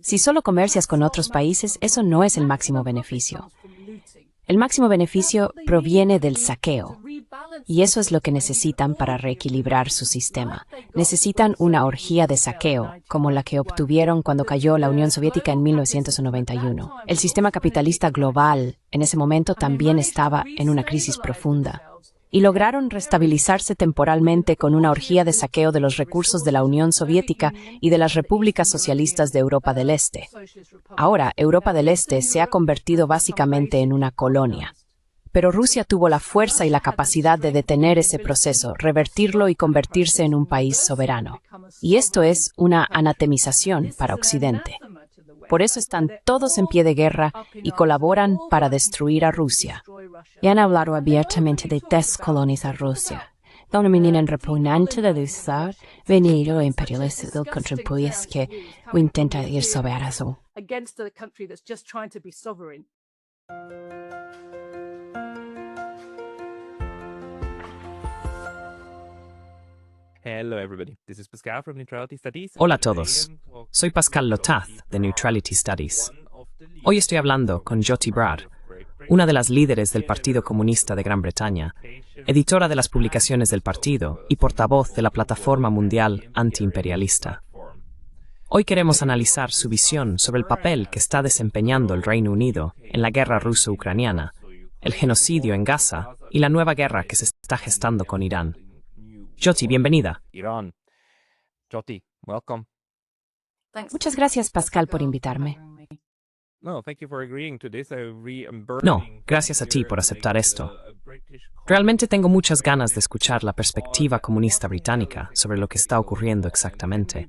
Si solo comercias con otros países, eso no es el máximo beneficio. El máximo beneficio proviene del saqueo. Y eso es lo que necesitan para reequilibrar su sistema. Necesitan una orgía de saqueo, como la que obtuvieron cuando cayó la Unión Soviética en 1991. El sistema capitalista global en ese momento también estaba en una crisis profunda. Y lograron restabilizarse temporalmente con una orgía de saqueo de los recursos de la Unión Soviética y de las repúblicas socialistas de Europa del Este. Ahora, Europa del Este se ha convertido básicamente en una colonia. Pero Rusia tuvo la fuerza y la capacidad de detener ese proceso, revertirlo y convertirse en un país soberano. Y esto es una anatemización para Occidente. Por eso están todos en pie de guerra y colaboran para destruir a Rusia. Y han hablado abiertamente de descolonizar Rusia. Da una manera repugnante de usar venir imperialista del contribuís que intenta ir sobre eso. Hola a todos. Soy Pascal Lotaz, de Neutrality Studies. Hoy estoy hablando con Jyoti Brad, una de las líderes del Partido Comunista de Gran Bretaña, editora de las publicaciones del partido y portavoz de la Plataforma Mundial Antiimperialista. Hoy queremos analizar su visión sobre el papel que está desempeñando el Reino Unido en la guerra ruso-ucraniana, el genocidio en Gaza y la nueva guerra que se está gestando con Irán. Jyoti, bienvenida. Jyoti, welcome. Muchas gracias, Pascal, por invitarme. No, gracias a ti por aceptar esto. Realmente tengo muchas ganas de escuchar la perspectiva comunista británica sobre lo que está ocurriendo exactamente.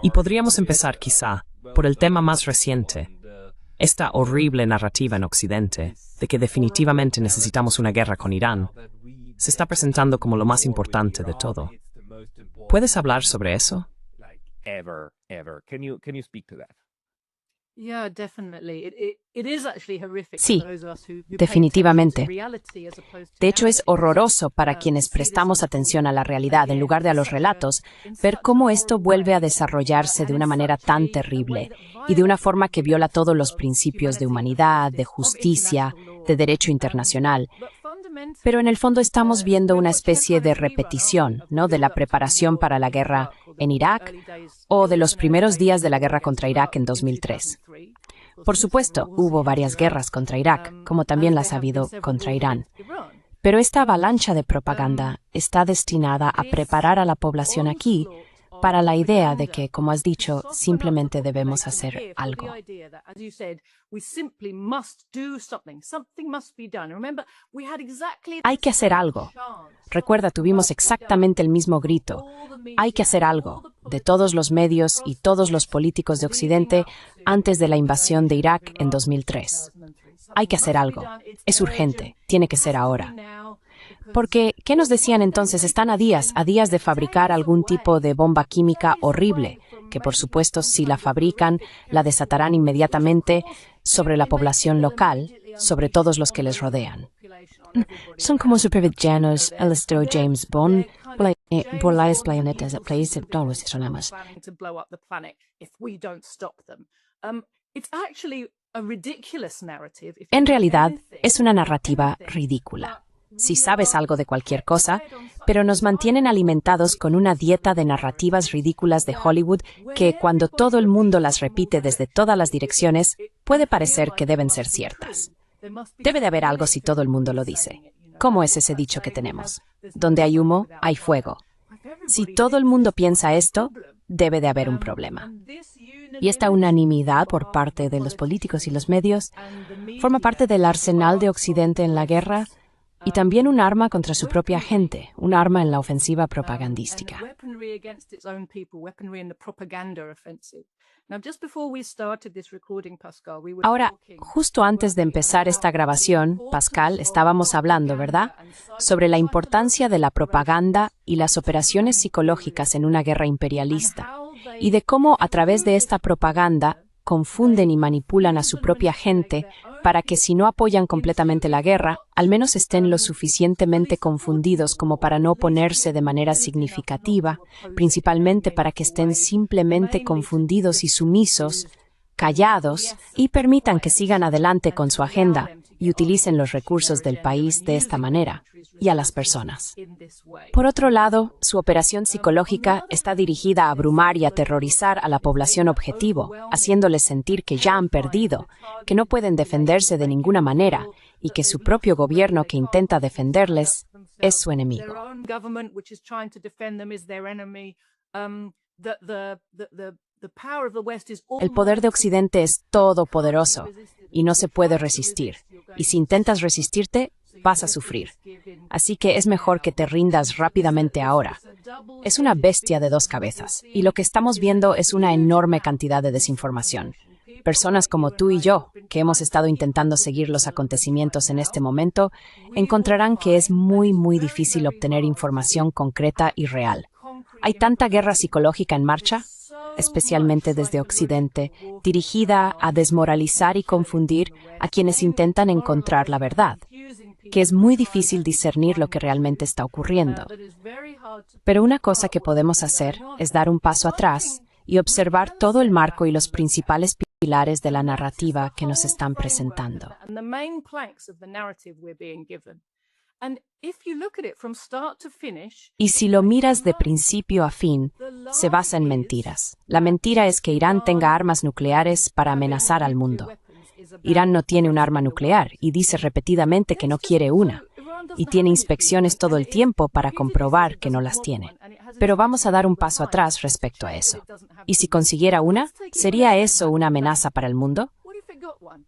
Y podríamos empezar quizá por el tema más reciente, esta horrible narrativa en Occidente de que definitivamente necesitamos una guerra con Irán. Se está presentando como lo más importante de todo. ¿Puedes hablar sobre eso? Sí, definitivamente. De hecho, es horroroso para quienes prestamos atención a la realidad en lugar de a los relatos, ver cómo esto vuelve a desarrollarse de una manera tan terrible y de una forma que viola todos los principios de humanidad, de justicia, de derecho internacional. Pero en el fondo estamos viendo una especie de repetición, ¿no?, de la preparación para la guerra en Irak o de los primeros días de la guerra contra Irak en 2003. Por supuesto, hubo varias guerras contra Irak, como también las ha habido contra Irán. Pero esta avalancha de propaganda está destinada a preparar a la población aquí para la idea de que, como has dicho, simplemente debemos hacer algo. Hay que hacer algo. Recuerda, tuvimos exactamente el mismo grito. Hay que hacer algo, de todos los medios y todos los políticos de Occidente antes de la invasión de Irak en 2003. Hay que hacer algo. Es urgente. Tiene que ser ahora. Porque, ¿qué nos decían entonces? Están a días de fabricar algún tipo de bomba química horrible, que por supuesto, si la fabrican, la desatarán inmediatamente sobre la población local, sobre todos los que les rodean. Son como supervillanos al estilo James Bond, por las planetas de todos los astronomas. En realidad, es una narrativa ridícula. Si sabes algo de cualquier cosa, pero nos mantienen alimentados con una dieta de narrativas ridículas de Hollywood que, cuando todo el mundo las repite desde todas las direcciones, puede parecer que deben ser ciertas. Debe de haber algo si todo el mundo lo dice. ¿Cómo es ese dicho que tenemos? Donde hay humo, hay fuego. Si todo el mundo piensa esto, debe de haber un problema. Y esta unanimidad por parte de los políticos y los medios forma parte del arsenal de Occidente en la guerra y también un arma contra su propia gente, un arma en la ofensiva propagandística. Ahora, justo antes de empezar esta grabación, Pascal, estábamos hablando, ¿verdad?, sobre la importancia de la propaganda y las operaciones psicológicas en una guerra imperialista, y de cómo a través de esta propaganda confunden y manipulan a su propia gente para que si no apoyan completamente la guerra, al menos estén lo suficientemente confundidos como para no oponerse de manera significativa, principalmente para que estén simplemente confundidos y sumisos, callados, y permitan que sigan adelante con su agenda y utilicen los recursos del país de esta manera, y a las personas. Por otro lado, su operación psicológica está dirigida a abrumar y aterrorizar a la población objetivo, haciéndoles sentir que ya han perdido, que no pueden defenderse de ninguna manera, y que su propio gobierno que intenta defenderles es su enemigo. El poder de Occidente es todopoderoso y no se puede resistir. Y si intentas resistirte, vas a sufrir. Así que es mejor que te rindas rápidamente ahora. Es una bestia de dos cabezas, y lo que estamos viendo es una enorme cantidad de desinformación. Personas como tú y yo, que hemos estado intentando seguir los acontecimientos en este momento, encontrarán que es muy difícil obtener información concreta y real. Hay tanta guerra psicológica en marcha, especialmente desde Occidente, dirigida a desmoralizar y confundir a quienes intentan encontrar la verdad, que es muy difícil discernir lo que realmente está ocurriendo. Pero una cosa que podemos hacer es dar un paso atrás y observar todo el marco y los principales pilares de la narrativa que nos están presentando. Y si lo miras de principio a fin, se basa en mentiras. La mentira es que Irán tenga armas nucleares para amenazar al mundo. Irán no tiene un arma nuclear y dice repetidamente que no quiere una, y tiene inspecciones todo el tiempo para comprobar que no las tiene. Pero vamos a dar un paso atrás respecto a eso. ¿Y si consiguiera una? ¿Sería eso una amenaza para el mundo?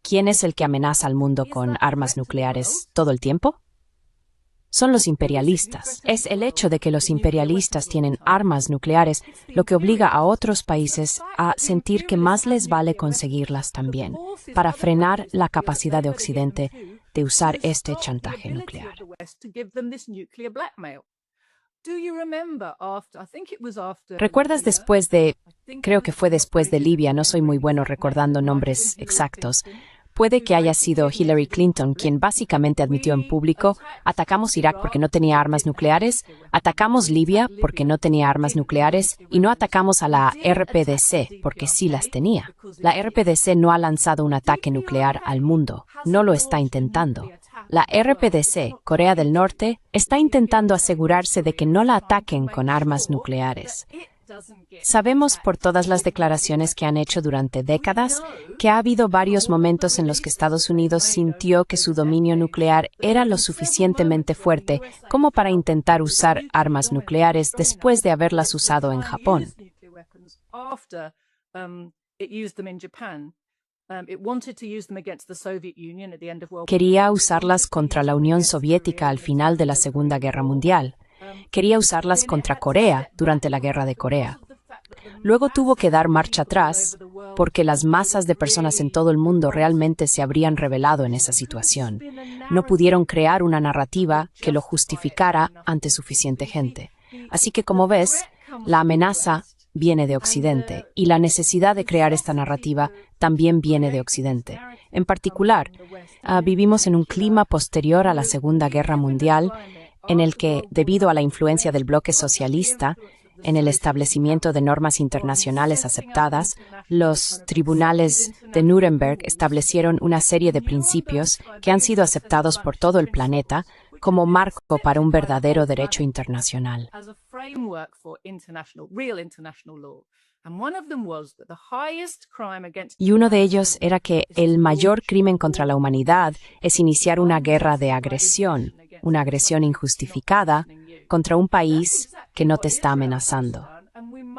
¿Quién es el que amenaza al mundo con armas nucleares todo el tiempo? Son los imperialistas. Es el hecho de que los imperialistas tienen armas nucleares lo que obliga a otros países a sentir que más les vale conseguirlas también, para frenar la capacidad de Occidente de usar este chantaje nuclear. ¿Recuerdas creo que fue después de Libia, no soy muy bueno recordando nombres exactos, puede que haya sido Hillary Clinton quien básicamente admitió en público: atacamos Irak porque no tenía armas nucleares, atacamos Libia porque no tenía armas nucleares y no atacamos a la RPDC porque sí las tenía. La RPDC no ha lanzado un ataque nuclear al mundo, no lo está intentando. La RPDC, Corea del Norte, está intentando asegurarse de que no la ataquen con armas nucleares. Sabemos por todas las declaraciones que han hecho durante décadas que ha habido varios momentos en los que Estados Unidos sintió que su dominio nuclear era lo suficientemente fuerte como para intentar usar armas nucleares después de haberlas usado en Japón. Quería usarlas contra la Unión Soviética al final de la Segunda Guerra Mundial. Quería usarlas contra Corea durante la Guerra de Corea. Luego tuvo que dar marcha atrás porque las masas de personas en todo el mundo realmente se habrían rebelado en esa situación. No pudieron crear una narrativa que lo justificara ante suficiente gente. Así que, como ves, la amenaza viene de Occidente y la necesidad de crear esta narrativa también viene de Occidente. En particular, vivimos en un clima posterior a la Segunda Guerra Mundial en el que, debido a la influencia del bloque socialista en el establecimiento de normas internacionales aceptadas, los tribunales de Nuremberg establecieron una serie de principios que han sido aceptados por todo el planeta como marco para un verdadero derecho internacional. Y uno de ellos era que el mayor crimen contra la humanidad es iniciar una guerra de agresión, una agresión injustificada contra un país que no te está amenazando.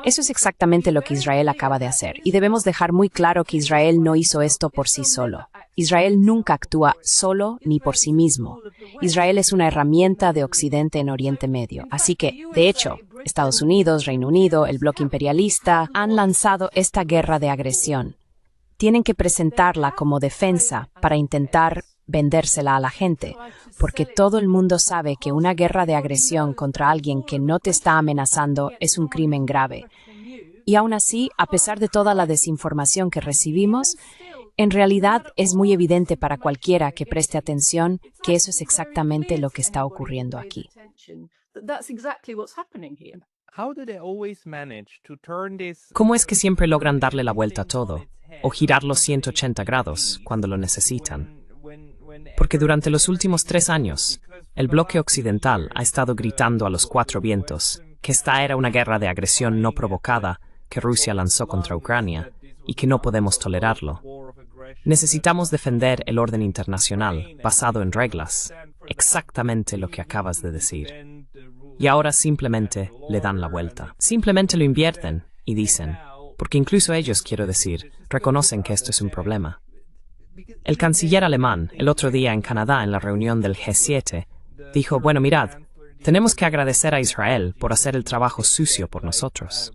Eso es exactamente lo que Israel acaba de hacer, y debemos dejar muy claro que Israel no hizo esto por sí solo. Israel nunca actúa solo ni por sí mismo. Israel es una herramienta de Occidente en Oriente Medio. Así que, de hecho, Estados Unidos, Reino Unido, el bloque imperialista han lanzado esta guerra de agresión. Tienen que presentarla como defensa para intentar vendérsela a la gente, porque todo el mundo sabe que una guerra de agresión contra alguien que no te está amenazando es un crimen grave. Y aún así, a pesar de toda la desinformación que recibimos, En realidad, es muy evidente para cualquiera que preste atención que eso es exactamente lo que está ocurriendo aquí. ¿Cómo es que siempre logran darle la vuelta a todo, o girarlo 180 grados cuando lo necesitan? Porque durante los últimos 3 años, el bloque occidental ha estado gritando a los 4 vientos que esta era una guerra de agresión no provocada que Rusia lanzó contra Ucrania y que no podemos tolerarlo. Necesitamos defender el orden internacional basado en reglas, exactamente lo que acabas de decir. Y ahora simplemente le dan la vuelta. Simplemente lo invierten y dicen, porque incluso ellos, quiero decir, reconocen que esto es un problema. El canciller alemán, el otro día en Canadá en la reunión del G7, dijo, bueno, mirad, tenemos que agradecer a Israel por hacer el trabajo sucio por nosotros.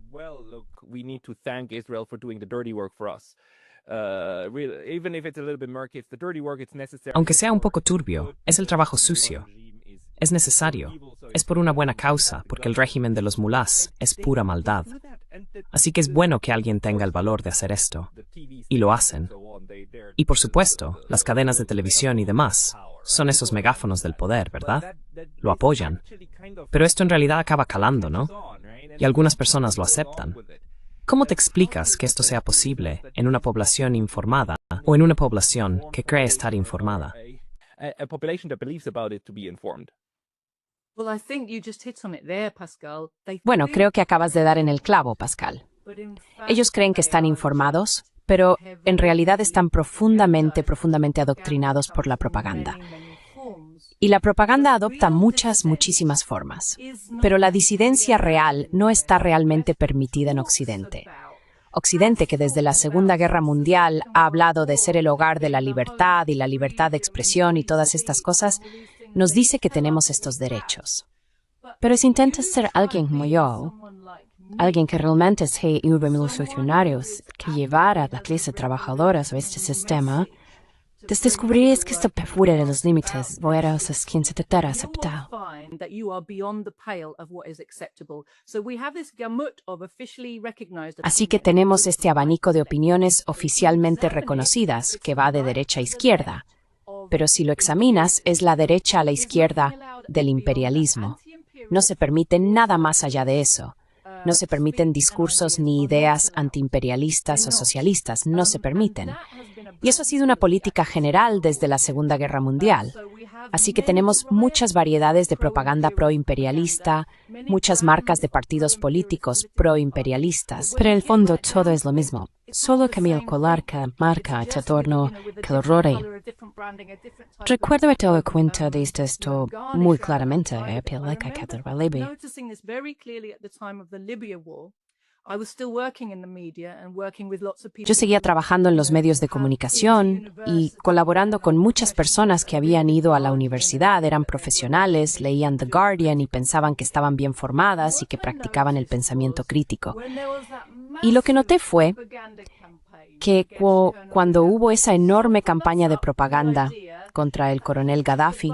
Aunque sea un poco turbio, es el trabajo sucio. Es necesario. Es por una buena causa, porque el régimen de los mulás es pura maldad. Así que es bueno que alguien tenga el valor de hacer esto. Y lo hacen. Y por supuesto, las cadenas de televisión y demás son esos megáfonos del poder, ¿verdad? Lo apoyan. Pero esto en realidad acaba calando, ¿no? Y algunas personas lo aceptan. ¿Cómo te explicas que esto sea posible en una población informada o en una población que cree estar informada? Bueno, creo que acabas de dar en el clavo, Pascal. Ellos creen que están informados, pero en realidad están profundamente adoctrinados por la propaganda. Y la propaganda adopta muchísimas formas. Pero la disidencia real no está realmente permitida en Occidente. Occidente, que desde la Segunda Guerra Mundial ha hablado de ser el hogar de la libertad y la libertad de expresión y todas estas cosas, nos dice que tenemos estos derechos. Pero si intentas ser alguien como yo, alguien que realmente sea los funcionarios, que llevara a la clase trabajadora a este sistema, descubrirías que esto fuera de los límites, o eras quien se te aceptado. Así que tenemos este abanico de opiniones oficialmente reconocidas que va de derecha a izquierda. Pero si lo examinas, es la derecha a la izquierda del imperialismo. No se permite nada más allá de eso. No se permiten discursos ni ideas antiimperialistas o socialistas, no se permiten. Y eso ha sido una política general desde la Segunda Guerra Mundial. Así que tenemos muchas variedades de propaganda proimperialista, muchas marcas de partidos políticos proimperialistas. Pero en el fondo todo es lo mismo. Solo cambia el color que marca este adorno que lo rodea. Recuerdo haber dado cuenta de esto muy claramente en la cátedra Libia. Yo seguía trabajando en los medios de comunicación y colaborando con muchas personas que habían ido a la universidad, eran profesionales, leían The Guardian y pensaban que estaban bien formadas y que practicaban el pensamiento crítico. Y lo que noté fue que cuando hubo esa enorme campaña de propaganda contra el coronel Gaddafi,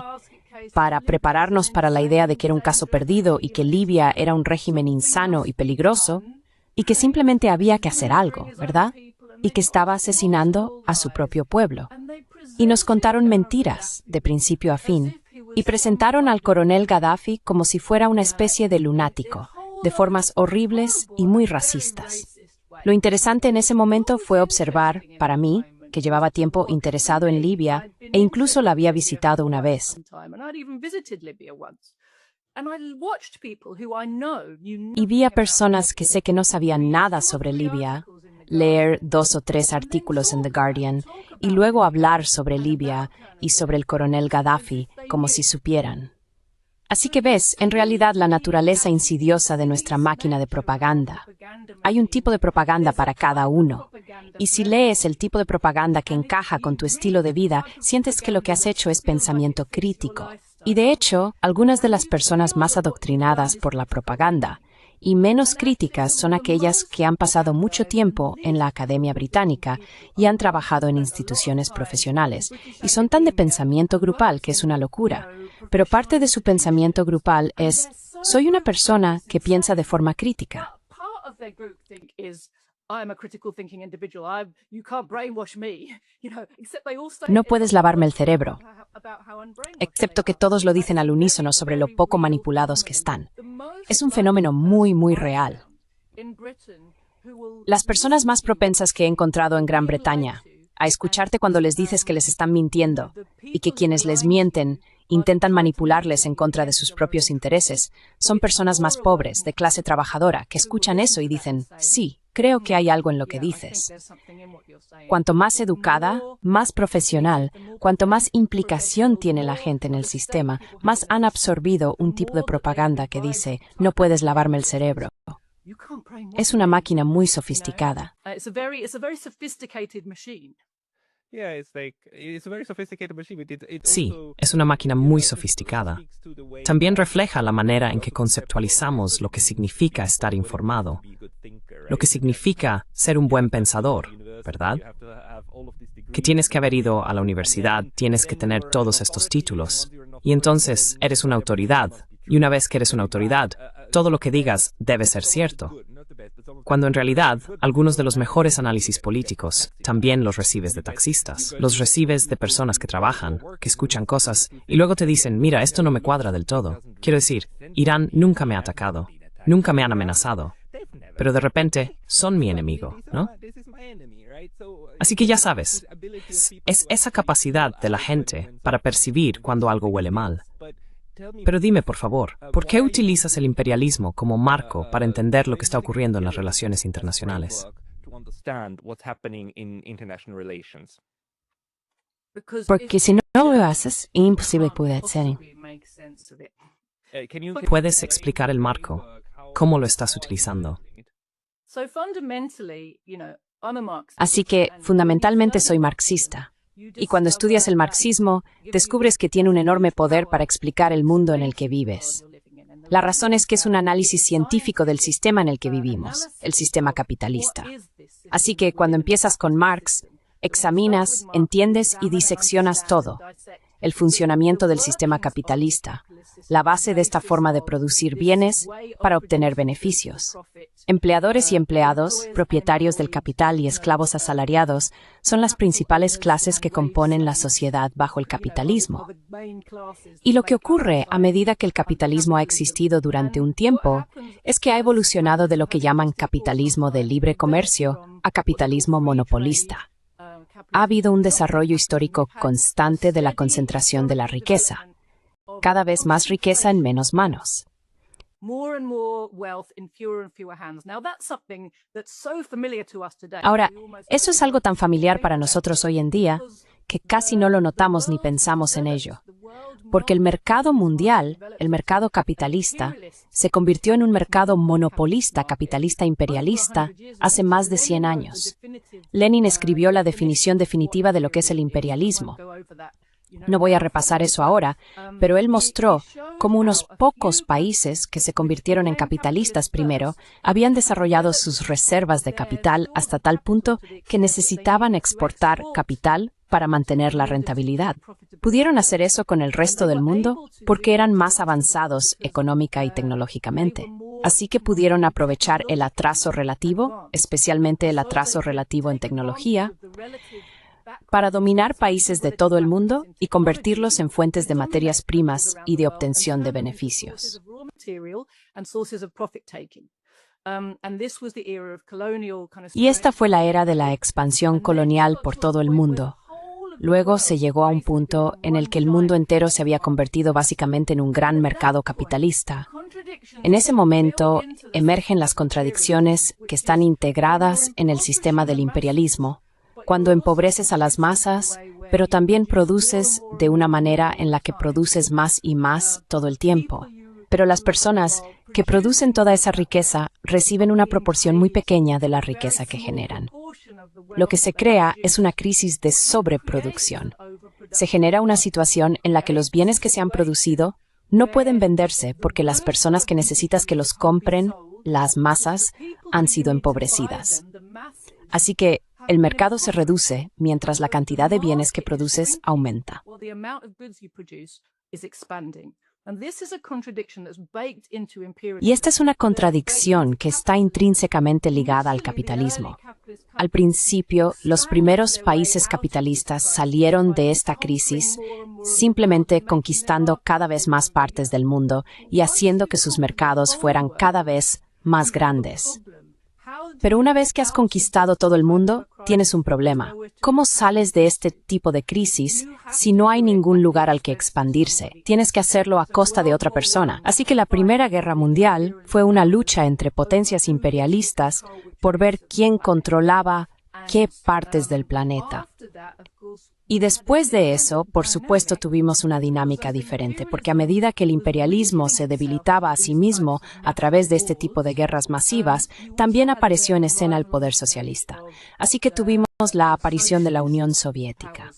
para prepararnos para la idea de que era un caso perdido y que Libia era un régimen insano y peligroso, y que simplemente había que hacer algo, ¿verdad? Y que estaba asesinando a su propio pueblo. Y nos contaron mentiras de principio a fin, y presentaron al coronel Gaddafi como si fuera una especie de lunático, de formas horribles y muy racistas. Lo interesante en ese momento fue observar, para mí, que llevaba tiempo interesado en Libia e incluso la había visitado una vez. Y vi a personas que sé que no sabían nada sobre Libia, leer 2 o 3 artículos en The Guardian y luego hablar sobre Libia y sobre el coronel Gaddafi como si supieran. Así que ves, en realidad, la naturaleza insidiosa de nuestra máquina de propaganda. Hay un tipo de propaganda para cada uno. Y si lees el tipo de propaganda que encaja con tu estilo de vida, sientes que lo que has hecho es pensamiento crítico. Y de hecho, algunas de las personas más adoctrinadas por la propaganda y menos críticas son aquellas que han pasado mucho tiempo en la Academia Británica y han trabajado en instituciones profesionales. Y son tan de pensamiento grupal que es una locura. Pero parte de su pensamiento grupal es, soy una persona que piensa de forma crítica. No puedes lavarme el cerebro, excepto que todos lo dicen al unísono sobre lo poco manipulados que están. Es un fenómeno muy, muy real. Las personas más propensas que he encontrado en Gran Bretaña a escucharte cuando les dices que les están mintiendo y que quienes les mienten intentan manipularles en contra de sus propios intereses son personas más pobres, de clase trabajadora, que escuchan eso y dicen, sí, creo que hay algo en lo que dices. Cuanto más educada, más profesional, cuanto más implicación tiene la gente en el sistema, más han absorbido un tipo de propaganda que dice, no puedes lavarme el cerebro. Es una máquina muy sofisticada. Sí, es una máquina muy sofisticada. También refleja la manera en que conceptualizamos lo que significa estar informado, lo que significa ser un buen pensador, ¿verdad? Que tienes que haber ido a la universidad, tienes que tener todos estos títulos, y entonces eres una autoridad, y una vez que eres una autoridad, todo lo que digas debe ser cierto. Cuando en realidad, algunos de los mejores análisis políticos también los recibes de taxistas, los recibes de personas que trabajan, que escuchan cosas, y luego te dicen, mira, esto no me cuadra del todo. Quiero decir, Irán nunca me ha atacado, nunca me han amenazado, pero de repente son mi enemigo, ¿no? Así que ya sabes, es esa capacidad de la gente para percibir cuando algo huele mal. Pero dime, por favor, ¿por qué utilizas el imperialismo como marco para entender lo que está ocurriendo en las relaciones internacionales? Porque si no lo haces, es imposible poder ser. ¿Puedes explicar el marco? ¿Cómo lo estás utilizando? Así que, fundamentalmente, soy marxista. Y cuando estudias el marxismo, descubres que tiene un enorme poder para explicar el mundo en el que vives. La razón es que es un análisis científico del sistema en el que vivimos, el sistema capitalista. Así que cuando empiezas con Marx, examinas, entiendes y diseccionas todo. El funcionamiento del sistema capitalista, la base de esta forma de producir bienes para obtener beneficios. Empleadores y empleados, propietarios del capital y esclavos asalariados son las principales clases que componen la sociedad bajo el capitalismo. Y lo que ocurre a medida que el capitalismo ha existido durante un tiempo es que ha evolucionado de lo que llaman capitalismo de libre comercio a capitalismo monopolista. Ha habido un desarrollo histórico constante de la concentración de la riqueza, cada vez más riqueza en menos manos. Ahora, eso es algo tan familiar para nosotros hoy en día que casi no lo notamos ni pensamos en ello. Porque el mercado mundial, el mercado capitalista, se convirtió en un mercado monopolista, capitalista imperialista, hace más de 100 años. Lenin escribió la definición definitiva de lo que es el imperialismo. No voy a repasar eso ahora, pero él mostró cómo unos pocos países que se convirtieron en capitalistas primero habían desarrollado sus reservas de capital hasta tal punto que necesitaban exportar capital para mantener la rentabilidad. Pudieron hacer eso con el resto del mundo porque eran más avanzados económica y tecnológicamente. Así que pudieron aprovechar el atraso relativo, especialmente el atraso relativo en tecnología, para dominar países de todo el mundo y convertirlos en fuentes de materias primas y de obtención de beneficios. Y esta fue la era de la expansión colonial por todo el mundo. Luego se llegó a un punto en el que el mundo entero se había convertido básicamente en un gran mercado capitalista. En ese momento emergen las contradicciones que están integradas en el sistema del imperialismo, cuando empobreces a las masas, pero también produces de una manera en la que produces más y más todo el tiempo. Pero las personas que producen toda esa riqueza reciben una proporción muy pequeña de la riqueza que generan. Lo que se crea es una crisis de sobreproducción. Se genera una situación en la que los bienes que se han producido no pueden venderse porque las personas que necesitas que los compren, las masas, han sido empobrecidas. Así que el mercado se reduce mientras la cantidad de bienes que produces aumenta. Y esta es una contradicción que está intrínsecamente ligada al capitalismo. Al principio, los primeros países capitalistas salieron de esta crisis simplemente conquistando cada vez más partes del mundo y haciendo que sus mercados fueran cada vez más grandes. Pero una vez que has conquistado todo el mundo, tienes un problema. ¿Cómo sales de este tipo de crisis si no hay ningún lugar al que expandirse? Tienes que hacerlo a costa de otra persona. Así que la Primera Guerra Mundial fue una lucha entre potencias imperialistas por ver quién controlaba qué partes del planeta. Y después de eso, por supuesto, tuvimos una dinámica diferente, porque a medida que el imperialismo se debilitaba a sí mismo a través de este tipo de guerras masivas, también apareció en escena el poder socialista. Así que tuvimos la aparición de la Unión Soviética.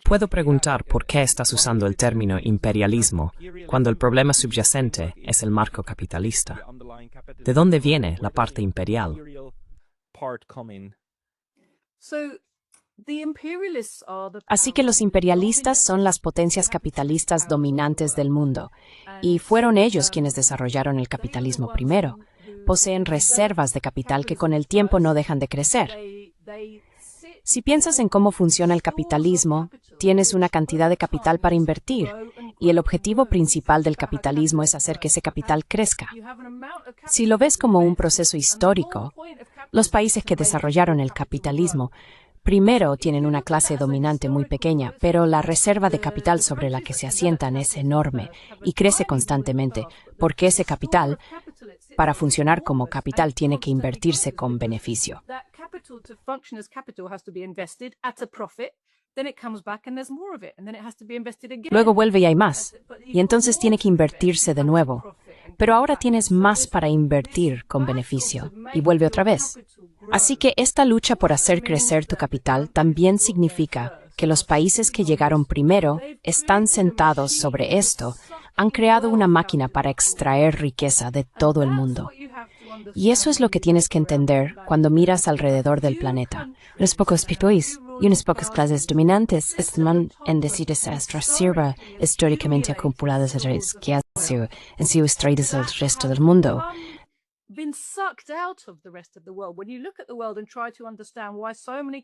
Puedo preguntar por qué estás usando el término imperialismo cuando el problema subyacente es el marco capitalista. ¿De dónde viene la parte imperial? Así que los imperialistas son las potencias capitalistas dominantes del mundo, y fueron ellos quienes desarrollaron el capitalismo primero. Poseen reservas de capital que con el tiempo no dejan de crecer. Si piensas en cómo funciona el capitalismo, tienes una cantidad de capital para invertir, y el objetivo principal del capitalismo es hacer que ese capital crezca. Si lo ves como un proceso histórico, los países que desarrollaron el capitalismo primero tienen una clase dominante muy pequeña, pero la reserva de capital sobre la que se asientan es enorme y crece constantemente, porque ese capital, para funcionar como capital, tiene que invertirse con beneficio. Luego vuelve y hay más, y entonces tiene que invertirse de nuevo. Pero ahora tienes más para invertir con beneficio, y vuelve otra vez. Así que esta lucha por hacer crecer tu capital también significa que los países que llegaron primero están sentados sobre esto, han creado una máquina para extraer riqueza de todo el mundo. Y eso es lo que tienes que entender cuando miras alrededor del planeta. Unos pocos países y unas pocas clases dominantes están en decir esa reserva históricamente acumulada de riqueza en sido extraídas al resto del mundo.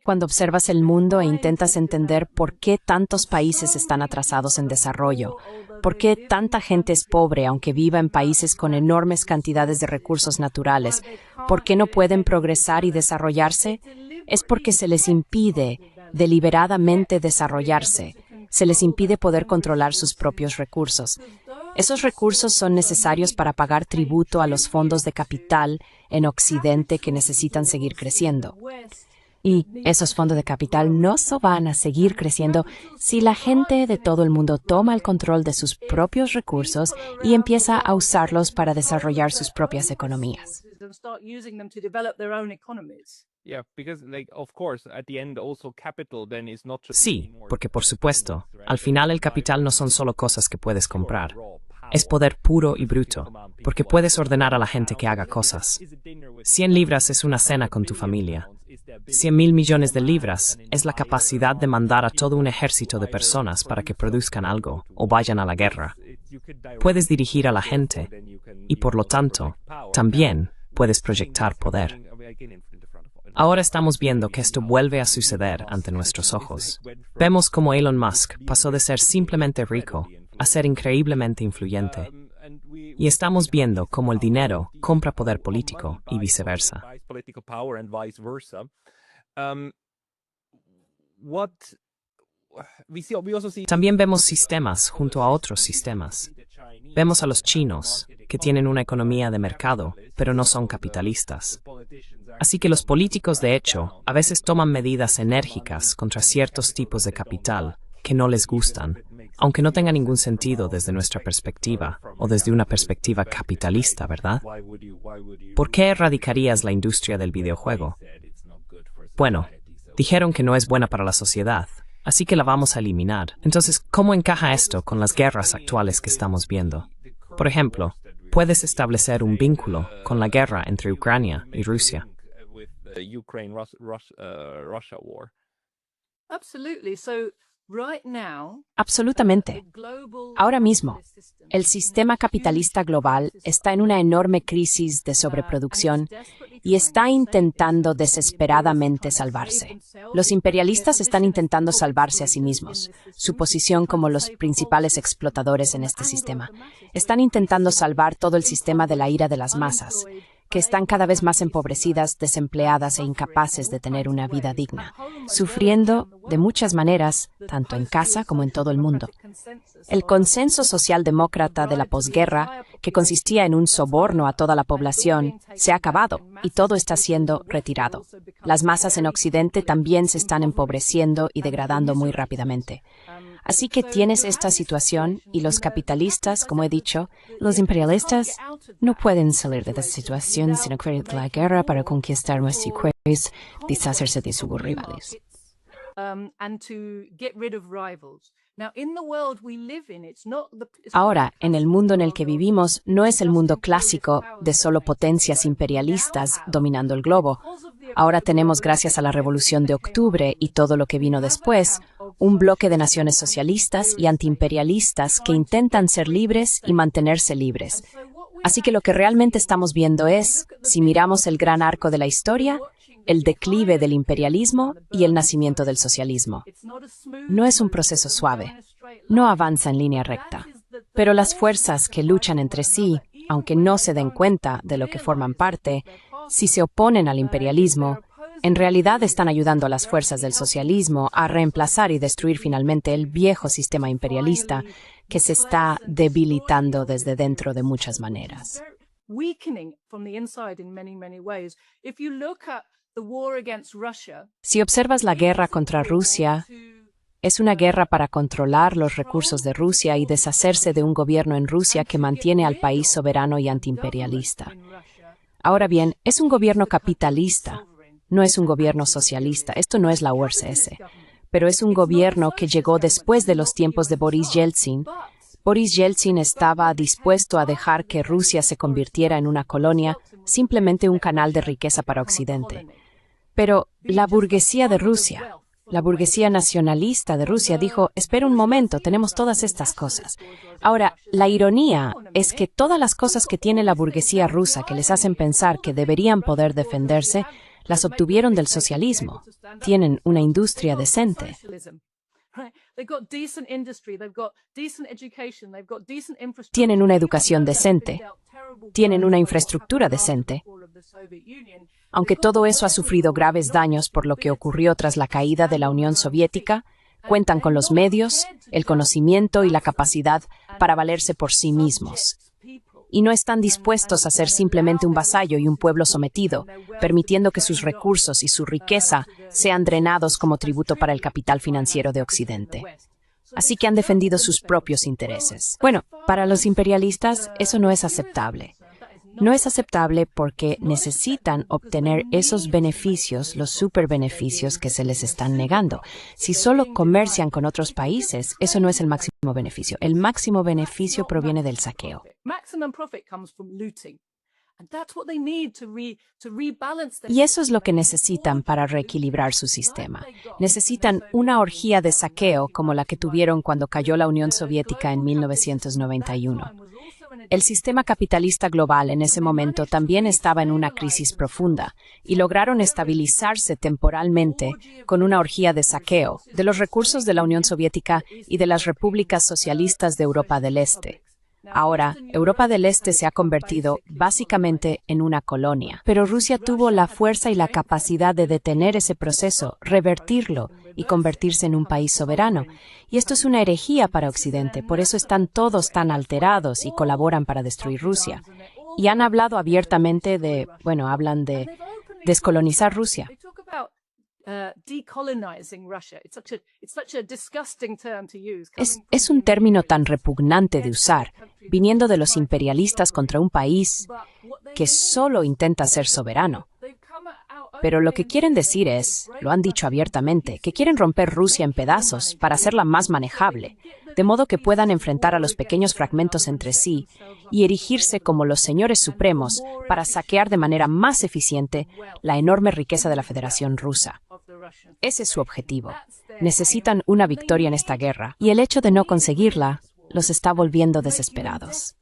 Cuando observas el mundo e intentas entender por qué tantos países están atrasados en desarrollo, por qué tanta gente es pobre aunque viva en países con enormes cantidades de recursos naturales, por qué no pueden progresar y desarrollarse, es porque se les impide deliberadamente desarrollarse, se les impide poder controlar sus propios recursos. Esos recursos son necesarios para pagar tributo a los fondos de capital en Occidente que necesitan seguir creciendo. Y esos fondos de capital no van a seguir creciendo si la gente de todo el mundo toma el control de sus propios recursos y empieza a usarlos para desarrollar sus propias economías. Sí, porque por supuesto, al final el capital no son solo cosas que puedes comprar. Es poder puro y bruto, porque puedes ordenar a la gente que haga cosas. 100 libras es una cena con tu familia. 100.000 millones de libras es la capacidad de mandar a todo un ejército de personas para que produzcan algo o vayan a la guerra. Puedes dirigir a la gente y, por lo tanto, también puedes proyectar poder. Ahora estamos viendo que esto vuelve a suceder ante nuestros ojos. Vemos cómo Elon Musk pasó de ser simplemente rico a ser increíblemente influyente. Y estamos viendo cómo el dinero compra poder político y viceversa. También vemos sistemas junto a otros sistemas. Vemos a los chinos, que tienen una economía de mercado, pero no son capitalistas. Así que los políticos, de hecho, a veces toman medidas enérgicas contra ciertos tipos de capital que no les gustan, aunque no tenga ningún sentido desde nuestra perspectiva o desde una perspectiva capitalista, ¿verdad? ¿Por qué erradicarías la industria del videojuego? Bueno, dijeron que no es buena para la sociedad, así que la vamos a eliminar. Entonces, ¿cómo encaja esto con las guerras actuales que estamos viendo? Por ejemplo, puedes establecer un vínculo con la guerra entre Ucrania y Rusia. Absolutamente. Ahora mismo, el sistema capitalista global está en una enorme crisis de sobreproducción y está intentando desesperadamente salvarse. Los imperialistas están intentando salvarse a sí mismos, su posición como los principales explotadores en este sistema. Están intentando salvar todo el sistema de la ira de las masas, que están cada vez más empobrecidas, desempleadas e incapaces de tener una vida digna, sufriendo de muchas maneras, tanto en casa como en todo el mundo. El consenso socialdemócrata de la posguerra, que consistía en un soborno a toda la población, se ha acabado y todo está siendo retirado. Las masas en Occidente también se están empobreciendo y degradando muy rápidamente. Así que tienes esta situación y los capitalistas, como he dicho, los imperialistas no pueden salir de esta situación sin hacer la guerra para conquistar más y deshacerse de sus rivales. Ahora, en el mundo en el que vivimos, no es el mundo clásico de solo potencias imperialistas dominando el globo. Ahora tenemos, gracias a la Revolución de Octubre y todo lo que vino después, un bloque de naciones socialistas y antiimperialistas que intentan ser libres y mantenerse libres. Así que lo que realmente estamos viendo es, si miramos el gran arco de la historia, el declive del imperialismo y el nacimiento del socialismo. No es un proceso suave, no avanza en línea recta, pero las fuerzas que luchan entre sí, aunque no se den cuenta de lo que forman parte, si se oponen al imperialismo, en realidad están ayudando a las fuerzas del socialismo a reemplazar y destruir finalmente el viejo sistema imperialista que se está debilitando desde dentro de muchas maneras. Si observas la guerra contra Rusia, es una guerra para controlar los recursos de Rusia y deshacerse de un gobierno en Rusia que mantiene al país soberano y antiimperialista. Ahora bien, es un gobierno capitalista, no es un gobierno socialista, esto no es la URSS, pero es un gobierno que llegó después de los tiempos de Boris Yeltsin. Boris Yeltsin estaba dispuesto a dejar que Rusia se convirtiera en una colonia, simplemente un canal de riqueza para Occidente. Pero la burguesía de Rusia, la burguesía nacionalista de Rusia dijo, espera un momento, tenemos todas estas cosas. Ahora, la ironía es que todas las cosas que tiene la burguesía rusa que les hacen pensar que deberían poder defenderse, las obtuvieron del socialismo. Tienen una industria decente. Tienen una educación decente. Tienen una infraestructura decente. Aunque todo eso ha sufrido graves daños por lo que ocurrió tras la caída de la Unión Soviética, cuentan con los medios, el conocimiento y la capacidad para valerse por sí mismos. Y no están dispuestos a ser simplemente un vasallo y un pueblo sometido, permitiendo que sus recursos y su riqueza sean drenados como tributo para el capital financiero de Occidente. Así que han defendido sus propios intereses. Bueno, para los imperialistas eso no es aceptable. No es aceptable porque necesitan obtener esos beneficios, los superbeneficios que se les están negando. Si solo comercian con otros países, eso no es el máximo beneficio. El máximo beneficio proviene del saqueo. Y eso es lo que necesitan para reequilibrar su sistema. Necesitan una orgía de saqueo como la que tuvieron cuando cayó la Unión Soviética en 1991. El sistema capitalista global en ese momento también estaba en una crisis profunda y lograron estabilizarse temporalmente con una orgía de saqueo de los recursos de la Unión Soviética y de las repúblicas socialistas de Europa del Este. Ahora, Europa del Este se ha convertido básicamente en una colonia, pero Rusia tuvo la fuerza y la capacidad de detener ese proceso, revertirlo y convertirse en un país soberano. Y esto es una herejía para Occidente, por eso están todos tan alterados y colaboran para destruir Rusia. Y han hablado abiertamente hablan de descolonizar Rusia. Es un término tan repugnante de usar, viniendo de los imperialistas contra un país que solo intenta ser soberano. Pero lo que quieren decir es, lo han dicho abiertamente, que quieren romper Rusia en pedazos para hacerla más manejable, de modo que puedan enfrentar a los pequeños fragmentos entre sí y erigirse como los señores supremos para saquear de manera más eficiente la enorme riqueza de la Federación Rusa. Ese es su objetivo. Necesitan una victoria en esta guerra, y el hecho de no conseguirla los está volviendo desesperados.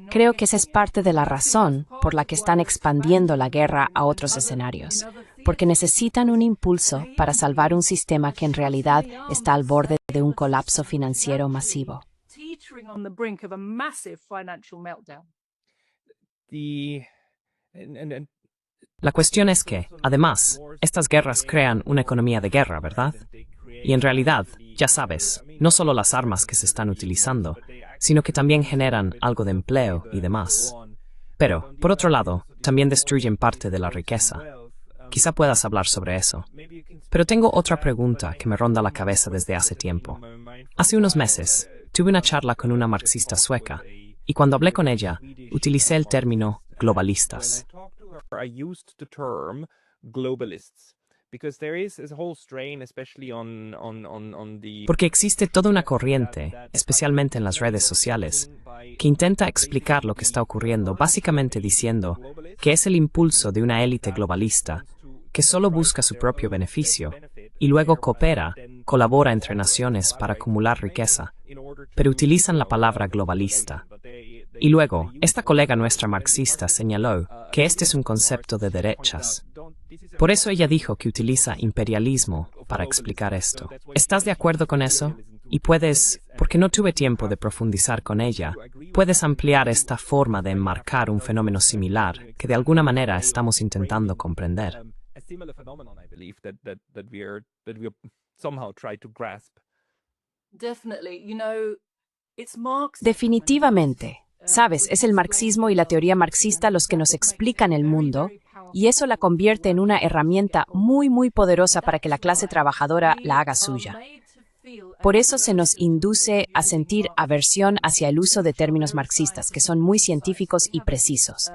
Creo que esa es parte de la razón por la que están expandiendo la guerra a otros escenarios, porque necesitan un impulso para salvar un sistema que en realidad está al borde de un colapso financiero masivo. La cuestión es que, además, estas guerras crean una economía de guerra, ¿verdad? Y en realidad, ya sabes, no solo las armas que se están utilizando, sino que también generan algo de empleo y demás. Pero, por otro lado, también destruyen parte de la riqueza. Quizá puedas hablar sobre eso. Pero tengo otra pregunta que me ronda la cabeza desde hace tiempo. Hace unos meses, tuve una charla con una marxista sueca, y cuando hablé con ella, utilicé el término globalistas. Porque existe toda una corriente, especialmente en las redes sociales, que intenta explicar lo que está ocurriendo básicamente diciendo que es el impulso de una élite globalista que solo busca su propio beneficio y luego colabora entre naciones para acumular riqueza, pero utilizan la palabra globalista. Y luego, esta colega nuestra marxista señaló que este es un concepto de derechas. Por eso ella dijo que utiliza imperialismo para explicar esto. ¿Estás de acuerdo con eso? Y puedes, porque no tuve tiempo de profundizar con ella, puedes ampliar esta forma de enmarcar un fenómeno similar que de alguna manera estamos intentando comprender. Definitivamente. Sabes, es el marxismo y la teoría marxista los que nos explican el mundo, y eso la convierte en una herramienta muy, muy poderosa para que la clase trabajadora la haga suya. Por eso se nos induce a sentir aversión hacia el uso de términos marxistas, que son muy científicos y precisos.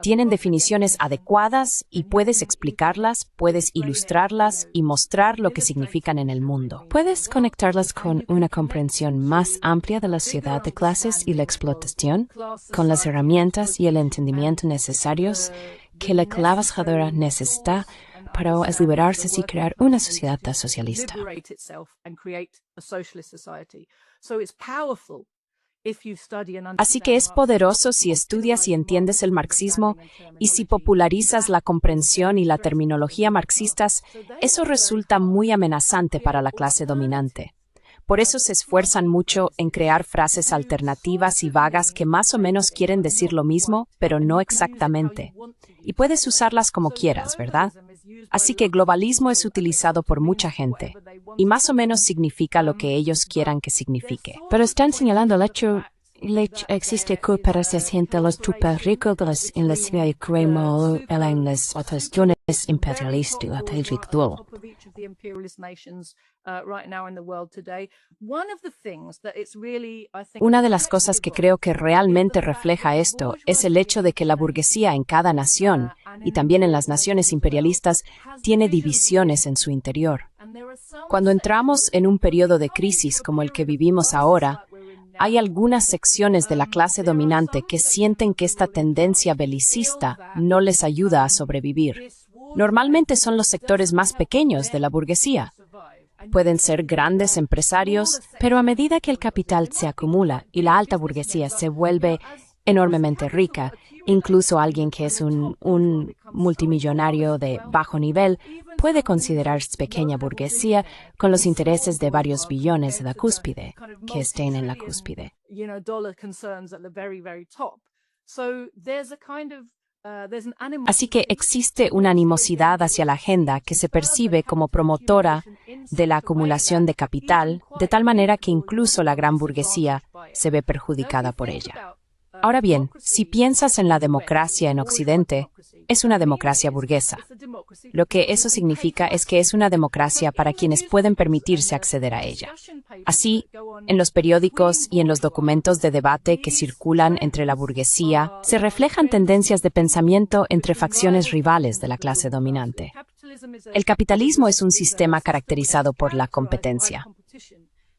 Tienen definiciones adecuadas y puedes explicarlas, puedes ilustrarlas y mostrar lo que significan en el mundo. Puedes conectarlas con una comprensión más amplia de la sociedad de clases y la explotación, con las herramientas y el entendimiento necesarios que la clase trabajadora necesita para liberarse y crear una sociedad socialista. Así que es poderoso si estudias y entiendes el marxismo y si popularizas la comprensión y la terminología marxistas, eso resulta muy amenazante para la clase dominante. Por eso se esfuerzan mucho en crear frases alternativas y vagas que más o menos quieren decir lo mismo, pero no exactamente. Y puedes usarlas como quieras, ¿verdad? Así que globalismo es utilizado por mucha gente, y más o menos significa lo que ellos quieran que signifique. Pero están señalando el hecho existe cooperación entre los super ricos en la ciudad como en las otras zonas imperialistas del Una de las cosas que creo que realmente refleja esto es el hecho de que la burguesía en cada nación, y también en las naciones imperialistas, tiene divisiones en su interior. Cuando entramos en un periodo de crisis como el que vivimos ahora, hay algunas secciones de la clase dominante que sienten que esta tendencia belicista no les ayuda a sobrevivir. Normalmente son los sectores más pequeños de la burguesía. Pueden ser grandes empresarios, pero a medida que el capital se acumula y la alta burguesía se vuelve enormemente rica, incluso alguien que es un multimillonario de bajo nivel puede considerarse pequeña burguesía con los intereses de varios billones de la cúspide, que estén en la cúspide. Así que existe una animosidad hacia la agenda que se percibe como promotora de la acumulación de capital, de tal manera que incluso la gran burguesía se ve perjudicada por ella. Ahora bien, si piensas en la democracia en Occidente, es una democracia burguesa. Lo que eso significa es que es una democracia para quienes pueden permitirse acceder a ella. Así, en los periódicos y en los documentos de debate que circulan entre la burguesía, se reflejan tendencias de pensamiento entre facciones rivales de la clase dominante. El capitalismo es un sistema caracterizado por la competencia.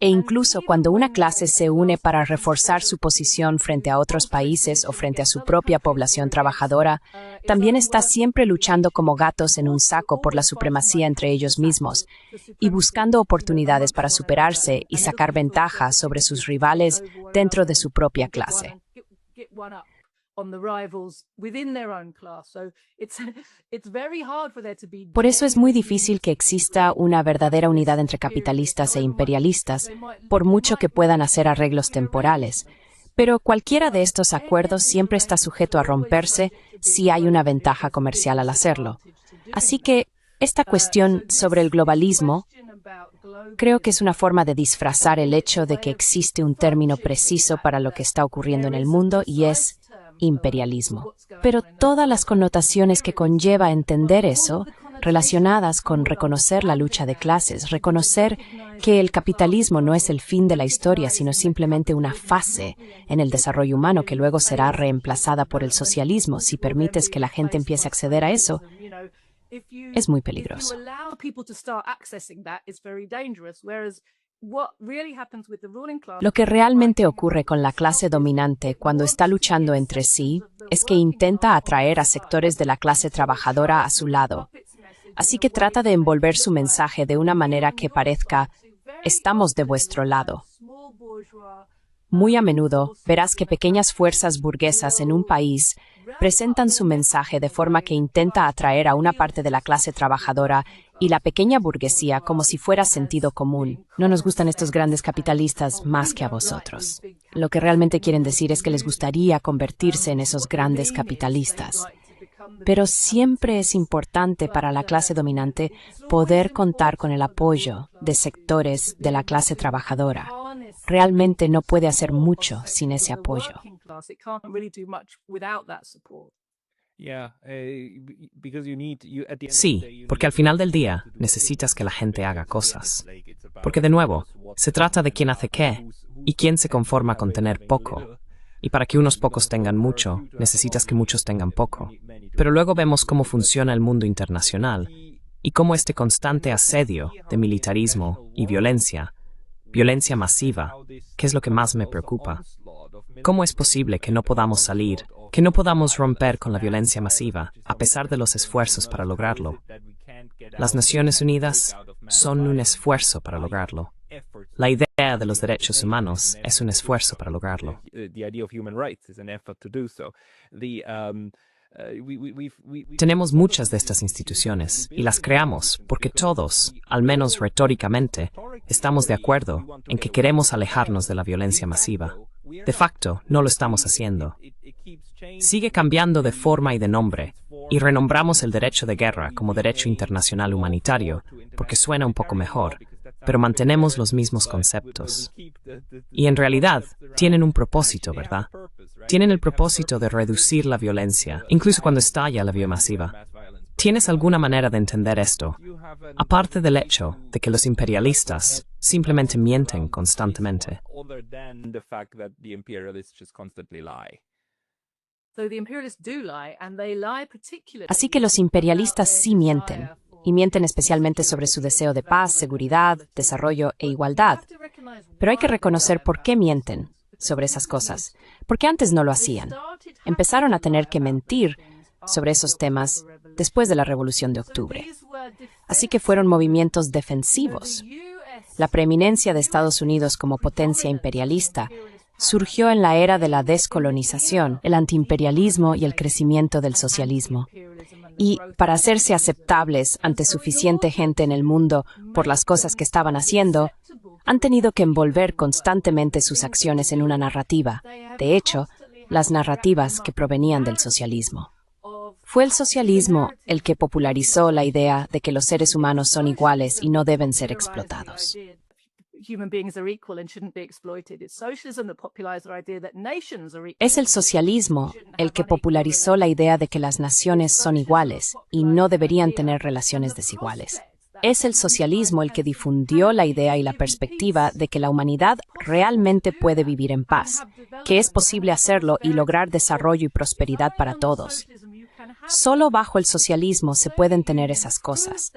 E incluso cuando una clase se une para reforzar su posición frente a otros países o frente a su propia población trabajadora, también está siempre luchando como gatos en un saco por la supremacía entre ellos mismos y buscando oportunidades para superarse y sacar ventaja sobre sus rivales dentro de su propia clase. Por eso es muy difícil que exista una verdadera unidad entre capitalistas e imperialistas, por mucho que puedan hacer arreglos temporales. Pero cualquiera de estos acuerdos siempre está sujeto a romperse si hay una ventaja comercial al hacerlo. Así que esta cuestión sobre el globalismo creo que es una forma de disfrazar el hecho de que existe un término preciso para lo que está ocurriendo en el mundo y es imperialismo. Pero todas las connotaciones que conlleva entender eso, relacionadas con reconocer la lucha de clases, reconocer que el capitalismo no es el fin de la historia, sino simplemente una fase en el desarrollo humano que luego será reemplazada por el socialismo si permites que la gente empiece a acceder a eso, es muy peligroso. Lo que realmente ocurre con la clase dominante cuando está luchando entre sí es que intenta atraer a sectores de la clase trabajadora a su lado. Así que trata de envolver su mensaje de una manera que parezca, estamos de vuestro lado. Muy a menudo verás que pequeñas fuerzas burguesas en un país presentan su mensaje de forma que intenta atraer a una parte de la clase trabajadora y la pequeña burguesía como si fuera sentido común. No nos gustan estos grandes capitalistas más que a vosotros. Lo que realmente quieren decir es que les gustaría convertirse en esos grandes capitalistas. Pero siempre es importante para la clase dominante poder contar con el apoyo de sectores de la clase trabajadora. Realmente no puede hacer mucho sin ese apoyo. Sí, porque al final del día necesitas que la gente haga cosas. Porque de nuevo, se trata de quién hace qué y quién se conforma con tener poco. Y para que unos pocos tengan mucho, necesitas que muchos tengan poco. Pero luego vemos cómo funciona el mundo internacional y cómo este constante asedio de militarismo y violencia masiva, que es lo que más me preocupa. ¿Cómo es posible que no podamos salir, que no podamos romper con la violencia masiva, a pesar de los esfuerzos para lograrlo? Las Naciones Unidas son un esfuerzo para lograrlo. La idea de los derechos humanos es un esfuerzo para lograrlo. Tenemos muchas de estas instituciones y las creamos porque todos, al menos retóricamente, estamos de acuerdo en que queremos alejarnos de la violencia masiva. De facto, no lo estamos haciendo. Sigue cambiando de forma y de nombre, y renombramos el derecho de guerra como derecho internacional humanitario, porque suena un poco mejor, pero mantenemos los mismos conceptos. Y en realidad, tienen un propósito, ¿verdad? Tienen el propósito de reducir la violencia, incluso cuando estalla la biomasiva. ¿Tienes alguna manera de entender esto? Aparte del hecho de que los imperialistas simplemente mienten constantemente. Así que los imperialistas sí mienten, y mienten especialmente sobre su deseo de paz, seguridad, desarrollo e igualdad. Pero hay que reconocer por qué mienten sobre esas cosas, porque antes no lo hacían. Empezaron a tener que mentir sobre esos temas después de la Revolución de Octubre. Así que fueron movimientos defensivos. La preeminencia de Estados Unidos como potencia imperialista surgió en la era de la descolonización, el antiimperialismo y el crecimiento del socialismo. Y para hacerse aceptables ante suficiente gente en el mundo por las cosas que estaban haciendo, han tenido que envolver constantemente sus acciones en una narrativa. De hecho, las narrativas que provenían del socialismo. Fue el socialismo el que popularizó la idea de que los seres humanos son iguales y no deben ser explotados. Es el socialismo el que popularizó la idea de que las naciones son iguales y no deberían tener relaciones desiguales. Es el socialismo el que difundió la idea y la perspectiva de que la humanidad realmente puede vivir en paz, que es posible hacerlo y lograr desarrollo y prosperidad para todos. Solo bajo el socialismo se pueden tener esas cosas.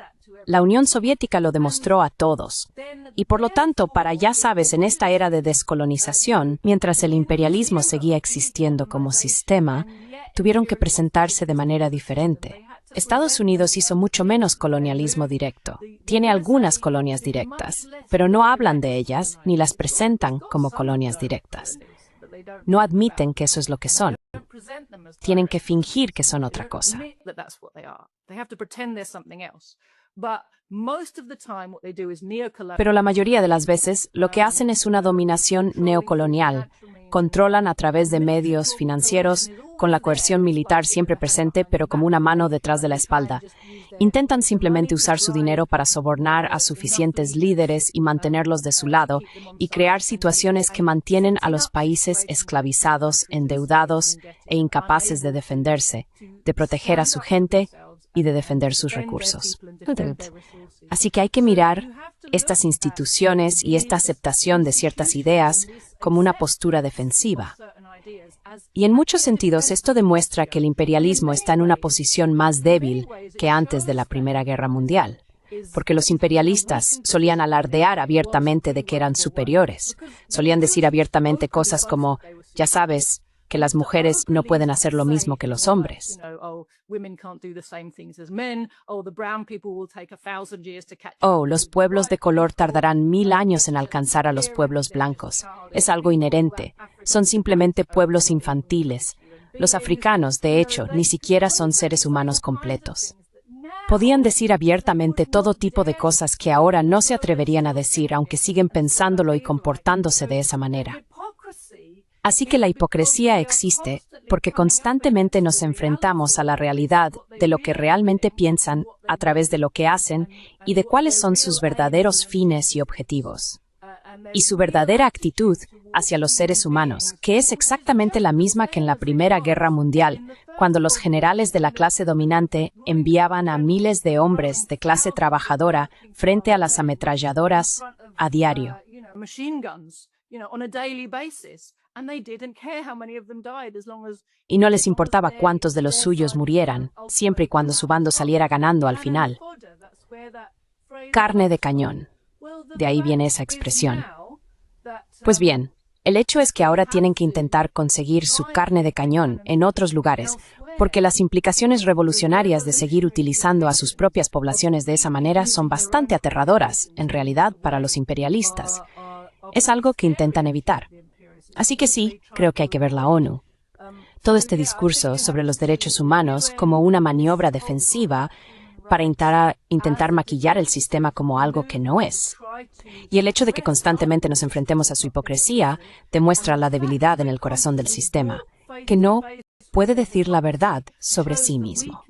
La Unión Soviética lo demostró a todos. Y por lo tanto, para ya sabes, en esta era de descolonización, mientras el imperialismo seguía existiendo como sistema, tuvieron que presentarse de manera diferente. Estados Unidos hizo mucho menos colonialismo directo. Tiene algunas colonias directas, pero no hablan de ellas ni las presentan como colonias directas. No admiten que eso es lo que son. Tienen que fingir que son otra cosa. Pero la mayoría de las veces lo que hacen es una dominación neocolonial. Controlan a través de medios financieros, con la coerción militar siempre presente, pero como una mano detrás de la espalda. Intentan simplemente usar su dinero para sobornar a suficientes líderes y mantenerlos de su lado, y crear situaciones que mantienen a los países esclavizados, endeudados e incapaces de defenderse, de proteger a su gente y de defender sus recursos. Así que hay que mirar estas instituciones y esta aceptación de ciertas ideas como una postura defensiva. Y en muchos sentidos esto demuestra que el imperialismo está en una posición más débil que antes de la Primera Guerra Mundial, porque los imperialistas solían alardear abiertamente de que eran superiores, solían decir abiertamente cosas como, ya sabes, que las mujeres no pueden hacer lo mismo que los hombres. Los pueblos de color tardarán 1000 años en alcanzar a los pueblos blancos. Es algo inherente. Son simplemente pueblos infantiles. Los africanos, de hecho, ni siquiera son seres humanos completos. Podían decir abiertamente todo tipo de cosas que ahora no se atreverían a decir, aunque siguen pensándolo y comportándose de esa manera. Así que la hipocresía existe porque constantemente nos enfrentamos a la realidad de lo que realmente piensan a través de lo que hacen y de cuáles son sus verdaderos fines y objetivos. Y su verdadera actitud hacia los seres humanos, que es exactamente la misma que en la Primera Guerra Mundial, cuando los generales de la clase dominante enviaban a miles de hombres de clase trabajadora frente a las ametralladoras a diario. Y no les importaba cuántos de los suyos murieran, siempre y cuando su bando saliera ganando al final. Carne de cañón. De ahí viene esa expresión. Pues bien, el hecho es que ahora tienen que intentar conseguir su carne de cañón en otros lugares, porque las implicaciones revolucionarias de seguir utilizando a sus propias poblaciones de esa manera son bastante aterradoras, en realidad, para los imperialistas. Es algo que intentan evitar. Así que sí, creo que hay que ver la ONU. Todo este discurso sobre los derechos humanos como una maniobra defensiva para intentar maquillar el sistema como algo que no es. Y el hecho de que constantemente nos enfrentemos a su hipocresía demuestra la debilidad en el corazón del sistema, que no puede decir la verdad sobre sí mismo.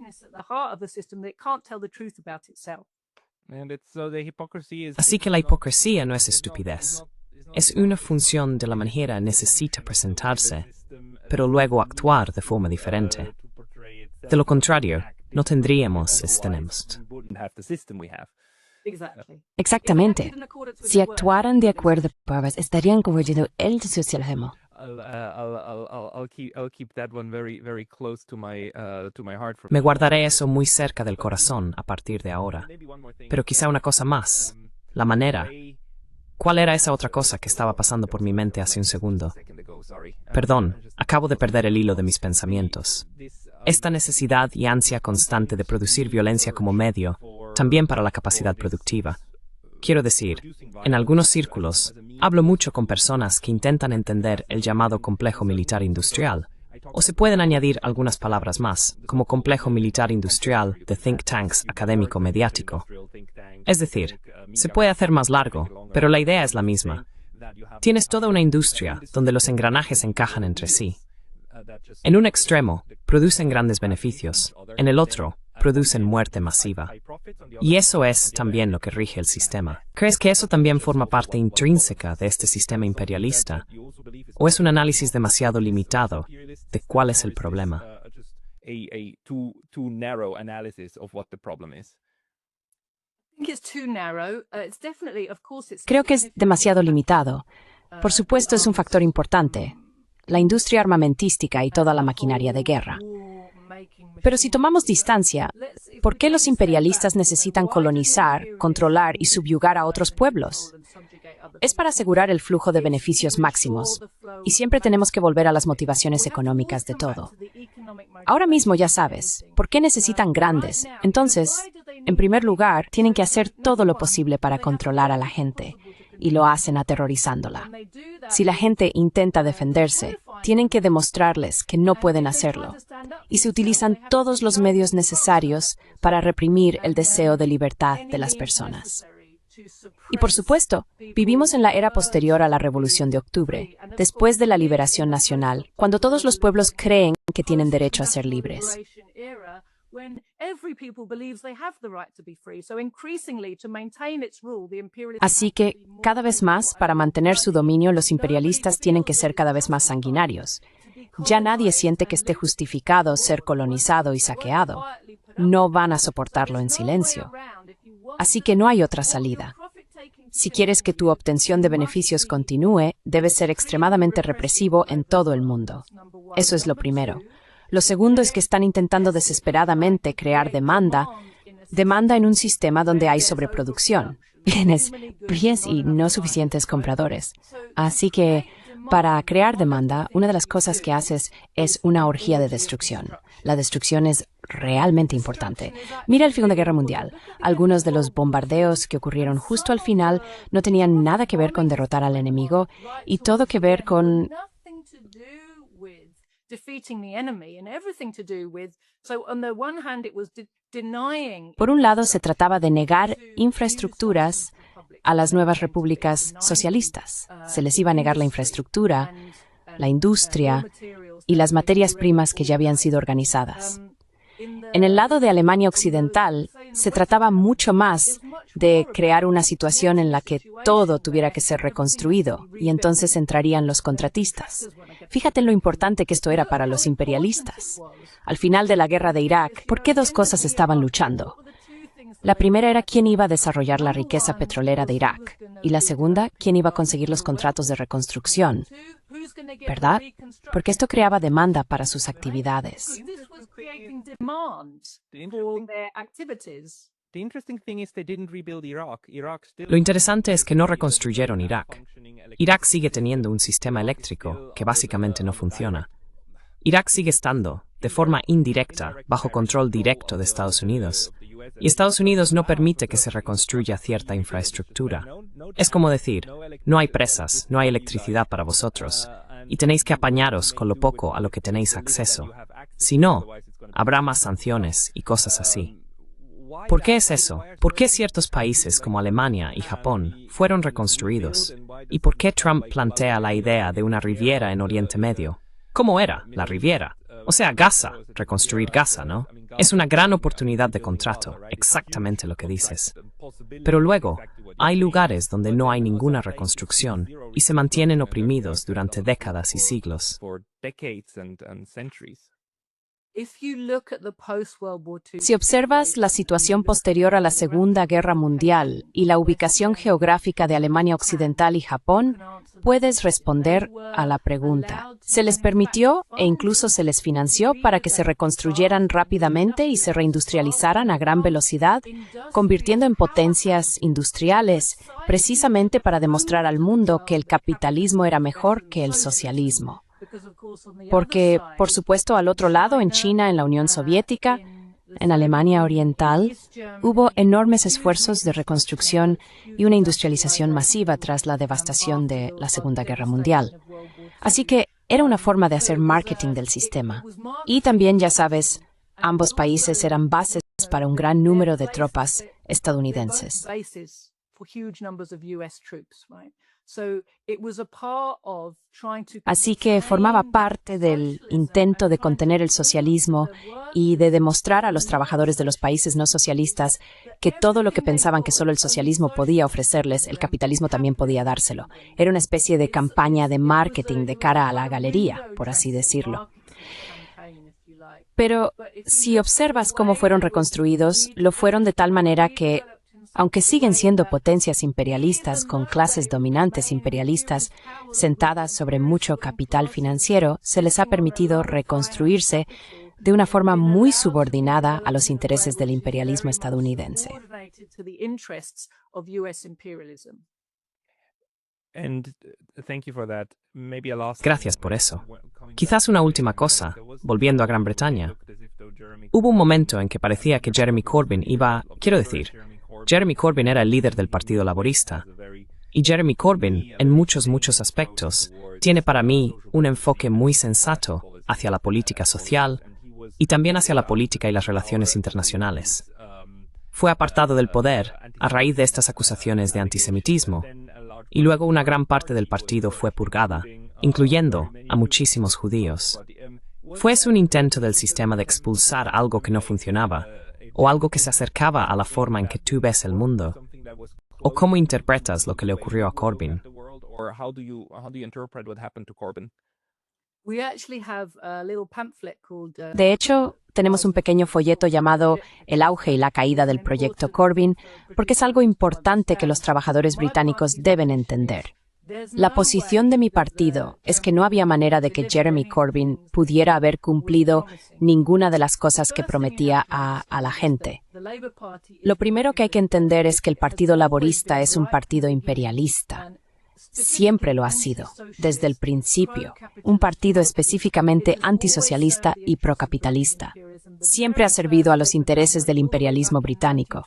Así que la hipocresía no es estupidez. Es una función de la manera necesita presentarse, pero luego actuar de forma diferente. De lo contrario, no tendríamos este sistema. Exactamente. Si actuaran de acuerdo, estarían corrigiendo el socialismo. Me guardaré eso muy cerca del corazón a partir de ahora. Pero quizá una cosa más. La manera. ¿Cuál era esa otra cosa que estaba pasando por mi mente hace un segundo? Perdón, acabo de perder el hilo de mis pensamientos. Esta necesidad y ansia constante de producir violencia como medio, también para la capacidad productiva. Quiero decir, en algunos círculos, hablo mucho con personas que intentan entender el llamado complejo militar industrial, o se pueden añadir algunas palabras más, como complejo militar industrial de think tanks académico-mediático. Es decir, se puede hacer más largo, pero la idea es la misma. Tienes toda una industria donde los engranajes encajan entre sí. En un extremo, producen grandes beneficios, en el otro, producen muerte masiva. Y eso es también lo que rige el sistema. ¿Crees que eso también forma parte intrínseca de este sistema imperialista? ¿O es un análisis demasiado limitado de cuál es el problema? Creo que es demasiado limitado. Por supuesto, es un factor importante. La industria armamentística y toda la maquinaria de guerra. Pero si tomamos distancia, ¿por qué los imperialistas necesitan colonizar, controlar y subyugar a otros pueblos? Es para asegurar el flujo de beneficios máximos, y siempre tenemos que volver a las motivaciones económicas de todo. Ahora mismo ya sabes, ¿por qué necesitan grandes? Entonces, en primer lugar, tienen que hacer todo lo posible para controlar a la gente, y lo hacen aterrorizándola. Si la gente intenta defenderse, tienen que demostrarles que no pueden hacerlo, y se utilizan todos los medios necesarios para reprimir el deseo de libertad de las personas. Y por supuesto, vivimos en la era posterior a la Revolución de Octubre, después de la liberación nacional, cuando todos los pueblos creen que tienen derecho a ser libres. Así que, cada vez más, para mantener su dominio, los imperialistas tienen que ser cada vez más sanguinarios. Ya nadie siente que esté justificado ser colonizado y saqueado. No van a soportarlo en silencio. Así que no hay otra salida. Si quieres que tu obtención de beneficios continúe, debes ser extremadamente represivo en todo el mundo. Eso es lo primero. Lo segundo es que están intentando desesperadamente crear demanda en un sistema donde hay sobreproducción. Tienes bienes y no suficientes compradores. Así que, para crear demanda, una de las cosas que haces es una orgía de destrucción. La destrucción es realmente importante. Mira la Segunda Guerra Mundial. Algunos de los bombardeos que ocurrieron justo al final no tenían nada que ver con derrotar al enemigo y todo que ver con Por un lado, se trataba de negar infraestructuras a las nuevas repúblicas socialistas. Se les iba a negar la infraestructura, la industria y las materias primas que ya habían sido organizadas. En el lado de Alemania Occidental, se trataba mucho más de crear una situación en la que todo tuviera que ser reconstruido, y entonces entrarían los contratistas. Fíjate en lo importante que esto era para los imperialistas. Al final de la guerra de Irak, ¿por qué dos cosas estaban luchando? La primera era quién iba a desarrollar la riqueza petrolera de Irak, y la segunda, quién iba a conseguir los contratos de reconstrucción. ¿Verdad? Porque esto creaba demanda para sus actividades. Lo interesante es que no reconstruyeron Irak. Irak sigue teniendo un sistema eléctrico que básicamente no funciona. Irak sigue estando, de forma indirecta, bajo control directo de Estados Unidos. Y Estados Unidos no permite que se reconstruya cierta infraestructura. Es como decir, no hay presas, no hay electricidad para vosotros, y tenéis que apañaros con lo poco a lo que tenéis acceso. Si no, habrá más sanciones y cosas así. ¿Por qué es eso? ¿Por qué ciertos países como Alemania y Japón fueron reconstruidos? ¿Y por qué Trump plantea la idea de una Riviera en Oriente Medio? ¿Cómo era la Riviera? O sea, Gaza, reconstruir Gaza, ¿no? Es una gran oportunidad de contrato, exactamente lo que dices. Pero luego, hay lugares donde no hay ninguna reconstrucción y se mantienen oprimidos durante décadas y siglos. Si observas la situación posterior a la Segunda Guerra Mundial y la ubicación geográfica de Alemania Occidental y Japón, puedes responder a la pregunta. ¿Se les permitió e incluso se les financió para que se reconstruyeran rápidamente y se reindustrializaran a gran velocidad, convirtiendo en potencias industriales, precisamente para demostrar al mundo que el capitalismo era mejor que el socialismo? Porque, por supuesto, al otro lado, en China, en la Unión Soviética, en Alemania Oriental, hubo enormes esfuerzos de reconstrucción y una industrialización masiva tras la devastación de la Segunda Guerra Mundial. Así que era una forma de hacer marketing del sistema. Y también, ya sabes, ambos países eran bases para un gran número de tropas estadounidenses. Así que formaba parte del intento de contener el socialismo y de demostrar a los trabajadores de los países no socialistas que todo lo que pensaban que solo el socialismo podía ofrecerles, el capitalismo también podía dárselo. Era una especie de campaña de marketing de cara a la galería, por así decirlo. Pero si observas cómo fueron reconstruidos, lo fueron de tal manera que, aunque siguen siendo potencias imperialistas con clases dominantes imperialistas sentadas sobre mucho capital financiero, se les ha permitido reconstruirse de una forma muy subordinada a los intereses del imperialismo estadounidense. Gracias por eso. Quizás una última cosa, volviendo a Gran Bretaña. Hubo un momento en que parecía que Jeremy Corbyn Jeremy Corbyn era el líder del Partido Laborista. Y Jeremy Corbyn, en muchos aspectos, tiene para mí un enfoque muy sensato hacia la política social y también hacia la política y las relaciones internacionales. Fue apartado del poder a raíz de estas acusaciones de antisemitismo, y luego una gran parte del partido fue purgada, incluyendo a muchísimos judíos. ¿Fue un intento del sistema de expulsar algo que no funcionaba, o algo que se acercaba a la forma en que tú ves el mundo? ¿O cómo interpretas lo que le ocurrió a Corbyn? De hecho, tenemos un pequeño folleto llamado El auge y la caída del proyecto Corbyn, porque es algo importante que los trabajadores británicos deben entender. La posición de mi partido es que no había manera de que Jeremy Corbyn pudiera haber cumplido ninguna de las cosas que prometía a la gente. Lo primero que hay que entender es que el Partido Laborista es un partido imperialista. Siempre lo ha sido, desde el principio, un partido específicamente antisocialista y procapitalista. Siempre ha servido a los intereses del imperialismo británico.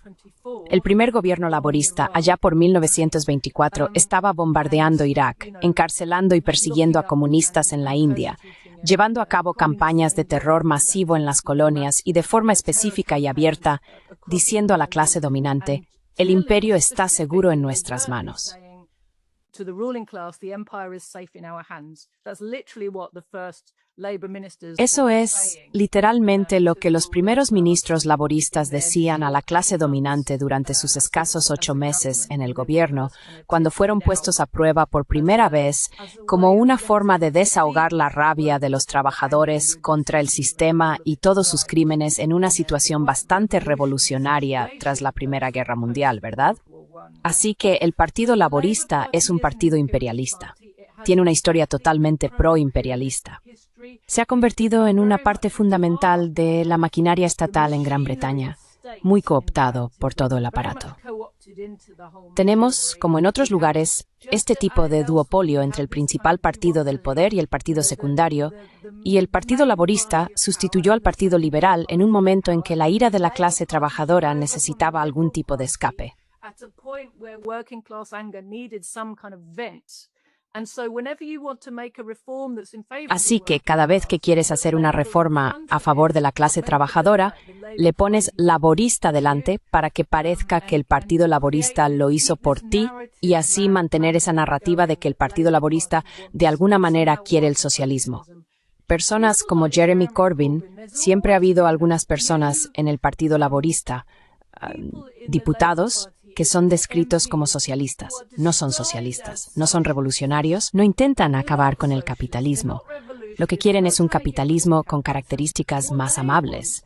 El primer gobierno laborista, allá por 1924, estaba bombardeando Irak, encarcelando y persiguiendo a comunistas en la India, llevando a cabo campañas de terror masivo en las colonias y de forma específica y abierta, diciendo a la clase dominante, el imperio está seguro en nuestras manos. Eso es literalmente lo que los primeros ministros laboristas decían a la clase dominante durante sus escasos 8 meses en el gobierno, cuando fueron puestos a prueba por primera vez como una forma de desahogar la rabia de los trabajadores contra el sistema y todos sus crímenes en una situación bastante revolucionaria tras la Primera Guerra Mundial, ¿verdad? Así que el Partido Laborista es un partido imperialista. Tiene una historia totalmente pro-imperialista. Se ha convertido en una parte fundamental de la maquinaria estatal en Gran Bretaña, muy cooptado por todo el aparato. Tenemos, como en otros lugares, este tipo de duopolio entre el principal partido del poder y el partido secundario, y el Partido Laborista sustituyó al Partido Liberal en un momento en que la ira de la clase trabajadora necesitaba algún tipo de escape. Así que cada vez que quieres hacer una reforma a favor de la clase trabajadora, le pones laborista delante para que parezca que el Partido Laborista lo hizo por ti y así mantener esa narrativa de que el Partido Laborista de alguna manera quiere el socialismo. Personas como Jeremy Corbyn, siempre ha habido algunas personas en el Partido Laborista, diputados, que son descritos como socialistas. No son socialistas, no son revolucionarios, no intentan acabar con el capitalismo. Lo que quieren es un capitalismo con características más amables.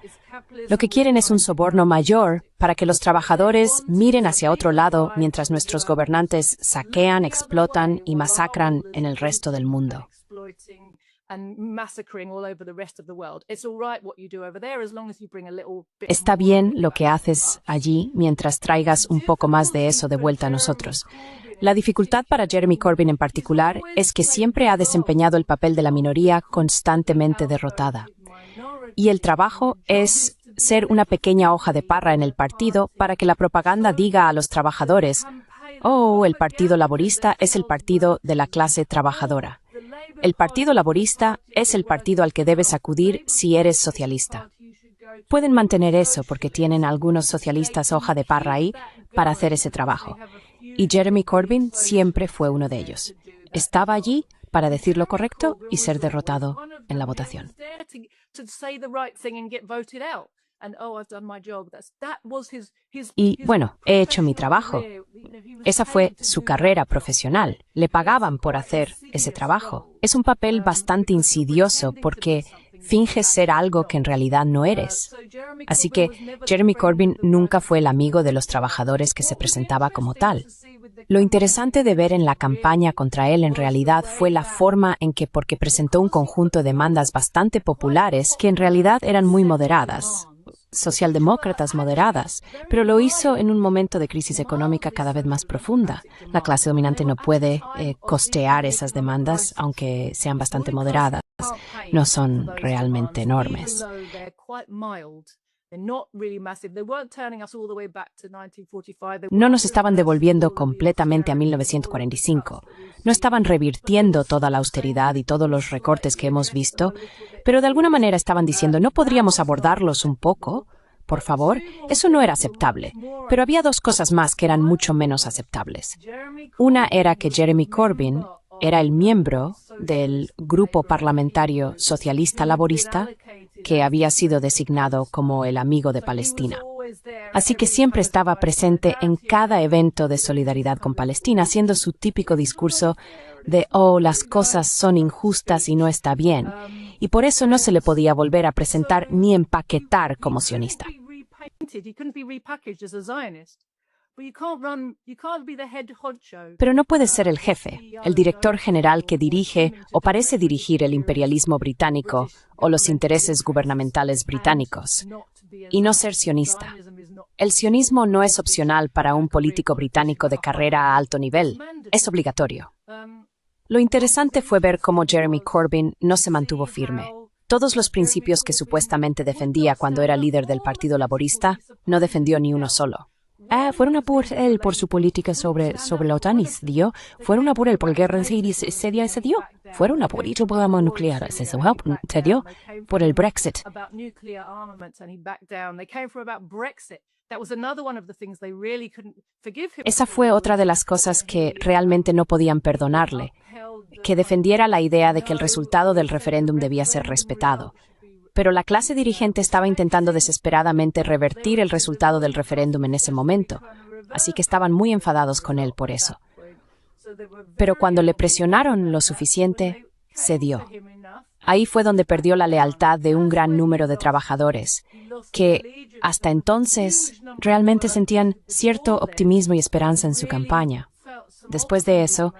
Lo que quieren es un soborno mayor para que los trabajadores miren hacia otro lado mientras nuestros gobernantes saquean, explotan y masacran en el resto del mundo. Está bien lo que haces allí mientras traigas un poco más de eso de vuelta a nosotros. La dificultad para Jeremy Corbyn en particular es que siempre ha desempeñado el papel de la minoría constantemente derrotada. Y el trabajo es ser una pequeña hoja de parra en el partido para que la propaganda diga a los trabajadores, oh, el Partido Laborista es el partido de la clase trabajadora. El Partido Laborista es el partido al que debes acudir si eres socialista. Pueden mantener eso porque tienen algunos socialistas hoja de parra ahí para hacer ese trabajo. Y Jeremy Corbyn siempre fue uno de ellos. Estaba allí para decir lo correcto y ser derrotado en la votación. Y bueno, he hecho mi trabajo. Esa fue su carrera profesional. Le pagaban por hacer ese trabajo. Es un papel bastante insidioso porque finges ser algo que en realidad no eres. Así que Jeremy Corbyn nunca fue el amigo de los trabajadores que se presentaba como tal. Lo interesante de ver en la campaña contra él en realidad fue la forma en que, porque presentó un conjunto de demandas bastante populares que en realidad eran muy moderadas, socialdemócratas moderadas, pero lo hizo en un momento de crisis económica cada vez más profunda. La clase dominante no puede costear esas demandas, aunque sean bastante moderadas. No son realmente enormes. No nos estaban devolviendo completamente a 1945. No estaban revirtiendo toda la austeridad y todos los recortes que hemos visto, pero de alguna manera estaban diciendo, ¿no podríamos abordarlos un poco? Por favor, eso no era aceptable. Pero había dos cosas más que eran mucho menos aceptables. Una era que Jeremy Corbyn era el miembro del grupo parlamentario socialista laborista que había sido designado como el amigo de Palestina. Así que siempre estaba presente en cada evento de solidaridad con Palestina, haciendo su típico discurso de «oh, las cosas son injustas y no está bien», y por eso no se le podía volver a presentar ni empaquetar como sionista. Pero no puede ser el jefe, el director general que dirige o parece dirigir el imperialismo británico o los intereses gubernamentales británicos, y no ser sionista. El sionismo no es opcional para un político británico de carrera a alto nivel, es obligatorio. Lo interesante fue ver cómo Jeremy Corbyn no se mantuvo firme. Todos los principios que supuestamente defendía cuando era líder del Partido Laborista, no defendió ni uno solo. Fueron a por él por su política sobre la OTAN y se dio. Fueron a por él por guerra y se dio. Fueron a por ello por armas nucleares, se dio. Por el Brexit. Esa fue otra de las cosas que realmente no podían perdonarle, que defendiera la idea de que el resultado del referéndum debía ser respetado. Pero la clase dirigente estaba intentando desesperadamente revertir el resultado del referéndum en ese momento, así que estaban muy enfadados con él por eso. Pero cuando le presionaron lo suficiente, cedió. Ahí fue donde perdió la lealtad de un gran número de trabajadores, que hasta entonces realmente sentían cierto optimismo y esperanza en su campaña. Después de eso,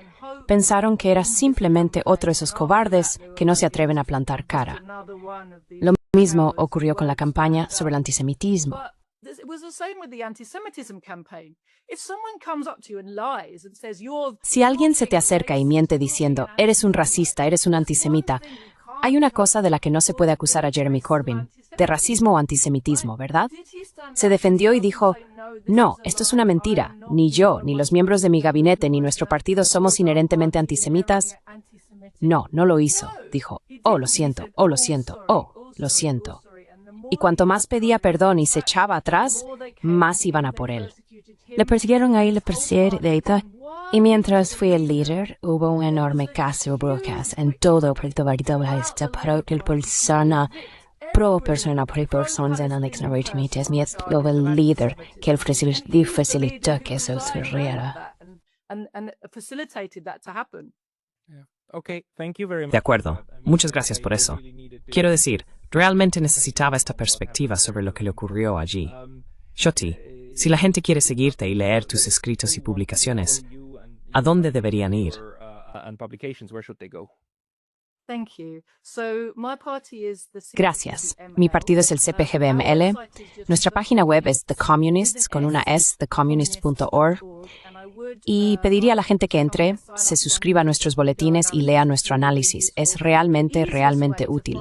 pensaron que era simplemente otro de esos cobardes que no se atreven a plantar cara. Lo mismo ocurrió con la campaña sobre el antisemitismo. Si alguien se te acerca y miente diciendo, eres un racista, eres un antisemita, hay una cosa de la que no se puede acusar a Jeremy Corbyn, de racismo o antisemitismo, ¿verdad? Se defendió y dijo, no, esto es una mentira. Ni yo, ni los miembros de mi gabinete, ni nuestro partido somos inherentemente antisemitas. No, no lo hizo. Dijo, oh, lo siento, oh, lo siento, oh, lo siento. Y cuanto más pedía perdón y se echaba atrás, más iban a por él. Le persiguieron ahí, le persiguieron. Y mientras fui el líder, hubo un enorme caso brujas en todo Puerto Vallarta para que persona por personas en anexionarios mi el líder que el facilitó que eso ocurriera. De acuerdo. Muchas gracias por eso. Quiero decir, realmente necesitaba esta perspectiva sobre lo que le ocurrió allí. Jyoti, si la gente quiere seguirte y leer tus escritos y publicaciones, ¿a dónde deberían ir? Gracias. Mi partido es el CPGBML. Nuestra página web es The Communists, con una S, thecommunists.org. Y pediría a la gente que entre, se suscriba a nuestros boletines y lea nuestro análisis. Es realmente útil.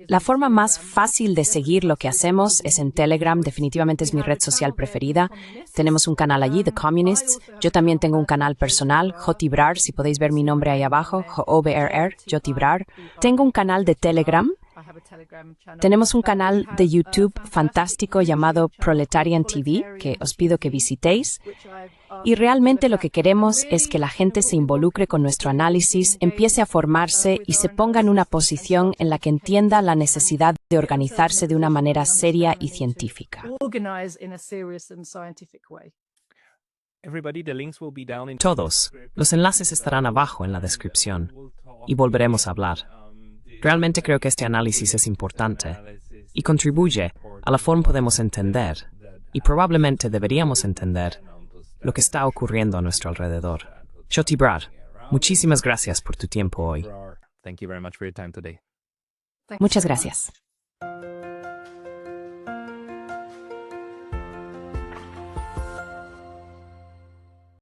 La forma más fácil de seguir lo que hacemos es en Telegram, definitivamente es mi red social preferida. Tenemos un canal allí, The Communists. Yo también tengo un canal personal, Jyoti Brar, si podéis ver mi nombre ahí abajo, J-O-B-R-R, Jyoti Brar. Tengo un canal de Telegram. Tenemos un canal de YouTube fantástico llamado Proletarian TV, que os pido que visitéis. Y realmente lo que queremos es que la gente se involucre con nuestro análisis, empiece a formarse y se ponga en una posición en la que entienda la necesidad de organizarse de una manera seria y científica. Todos. Los enlaces estarán abajo en la descripción y volveremos a hablar. Realmente creo que este análisis es importante y contribuye a la forma podemos entender y probablemente deberíamos entender lo que está ocurriendo a nuestro alrededor. Jyoti Brad, muchísimas gracias por tu tiempo hoy. Thank you very much for your time today. Muchas gracias.